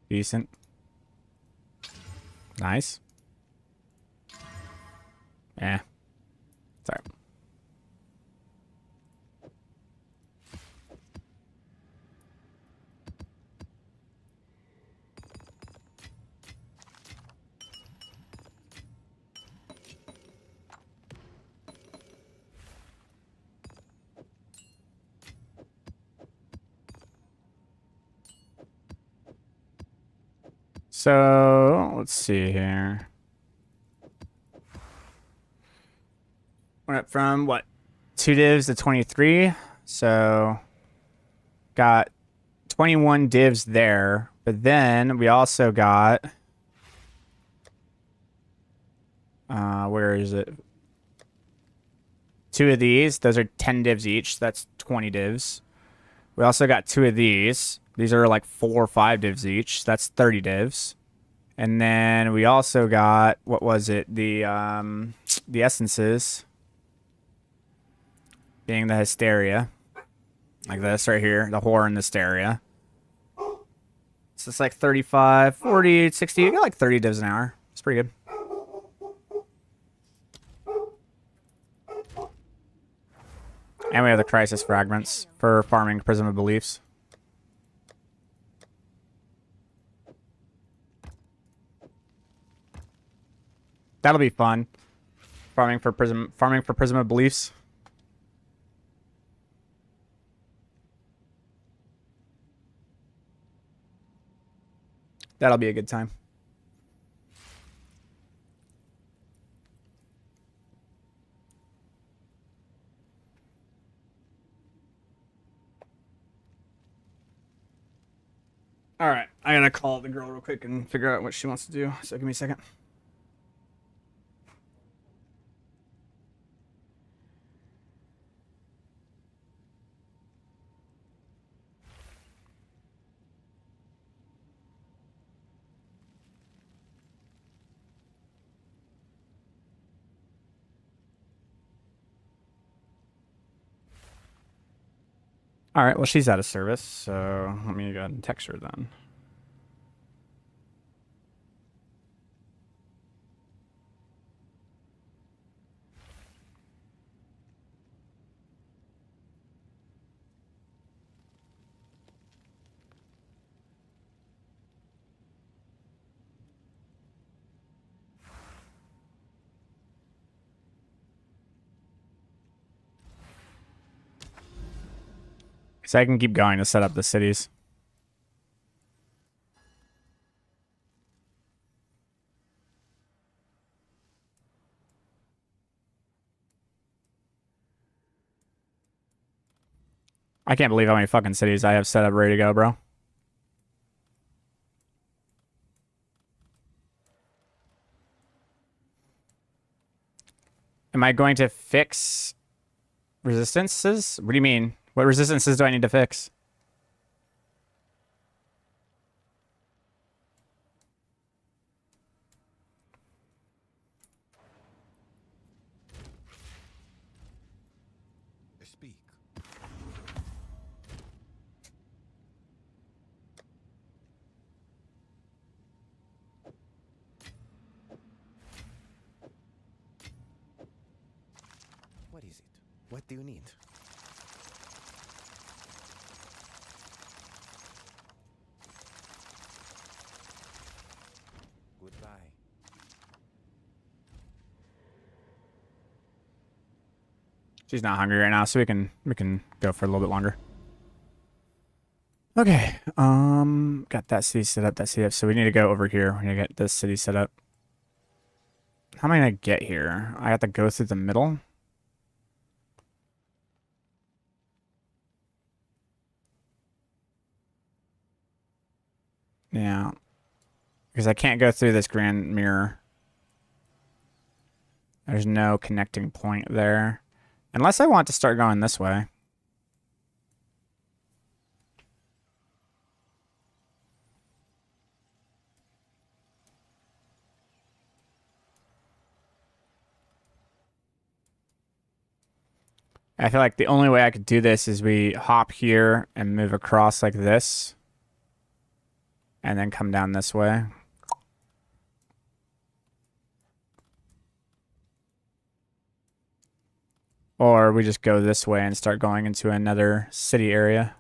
Decent. Nice. Yeah. Sorry. So, let's see here. Went up from what? 2 divs to 23. So got 21 divs there. But then we also got... where is it? 2 of these. Those are 10 divs each. So that's 20 divs. We also got 2 of these. These are like 4 or 5 divs each. So that's 30 divs. And then we also got, what was it? The essences. Being the hysteria. Like this right here. The horror and the hysteria. So it's like 35, 40, 60. You got like 30 divs an hour. It's pretty good. And we have the crisis fragments for farming Prism of Beliefs. That'll be fun. Farming for Prism of Beliefs. That'll be a good time. All right, I gotta call the girl real quick and figure out what she wants to do. So give me a second. All right, well, she's out of service, so let me go ahead and text her then. So I can keep going to set up the cities. I can't believe how many fucking cities I have set up ready to go, bro. Am I going to fix resistances? What do you mean? What resistances do I need to fix? Speak. What is it? What do you need? Goodbye. She's not hungry right now, so we can go for a little bit longer. Okay, got that city set up, that city up. So we need to go over here. We're gonna get this city set up. How am I gonna get here? I have to go through the middle. Yeah, because I can't go through this grand mirror. There's no connecting point there. Unless I want to start going this way. I feel like the only way I could do this is we hop here and move across like this. And then come down this way. Or we just go this way and start going into another city area.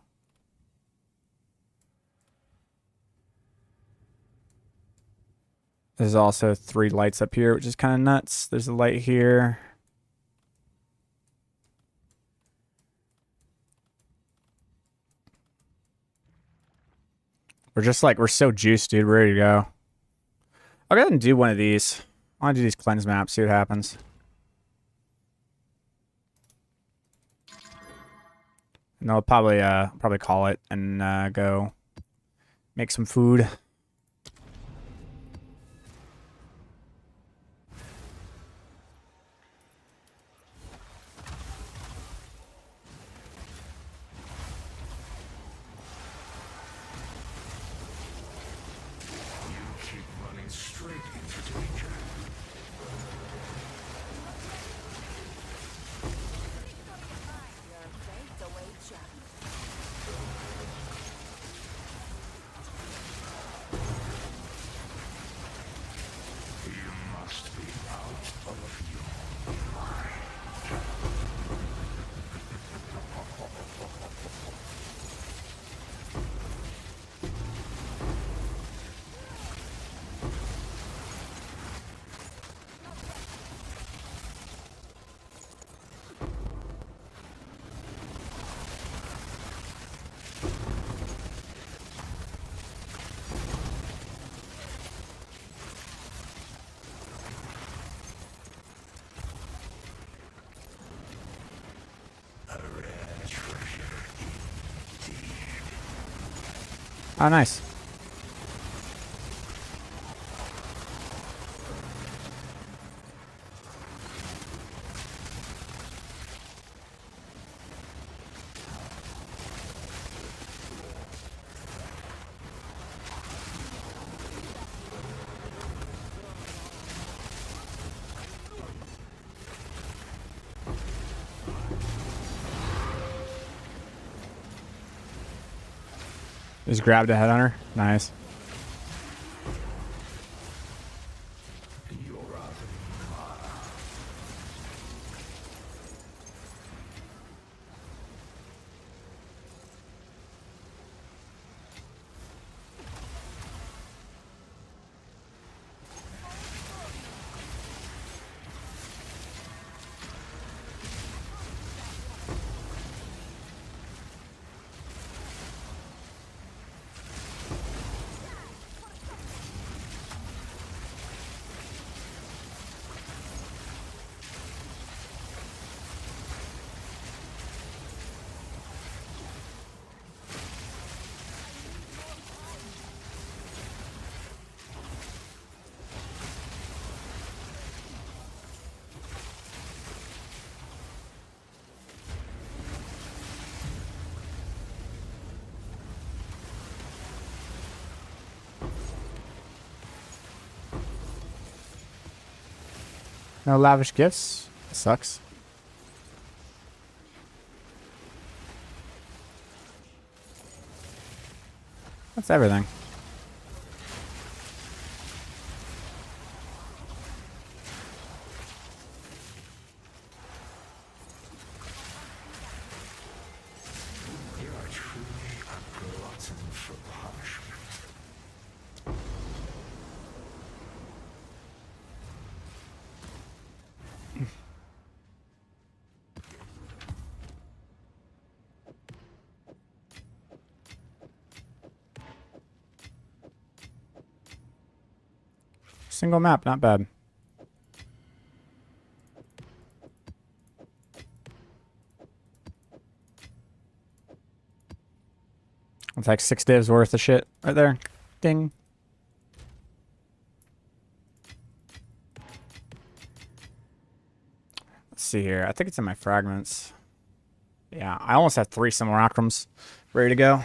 There's also 3 lights up here, which is kind of nuts. There's a light here. We're so juiced, dude. We're ready to go. I'll go ahead and do one of these. I want to do these cleanse maps, see what happens. And I'll probably call it and go make some food. Keep running straight into danger. Your fate awaits you. You must be out of your mind. A rare treasure indeed. Oh, nice. Just grabbed a headhunter. Nice. You're out of mana. No lavish gifts. Sucks. That's everything. You are truly a glutton for punishment. Single map, not bad. It's like 6 divs worth of shit right there. Ding. Let's see here. I think it's in my fragments. Yeah, I almost have 3 simulacrums ready to go.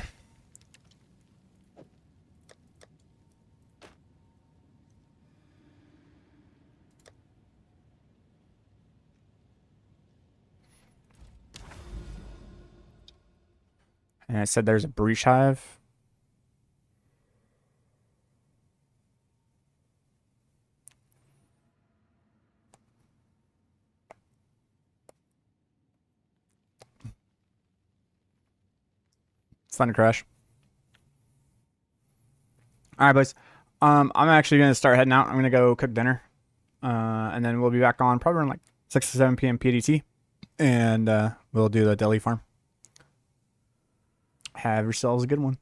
And it said there's a breach hive. Fun to crash. All right, boys. I'm actually gonna start heading out. I'm gonna go cook dinner, and then we'll be back on probably around like 6 to 7 p.m. PDT, and we'll do the deli farm. Have yourselves a good one.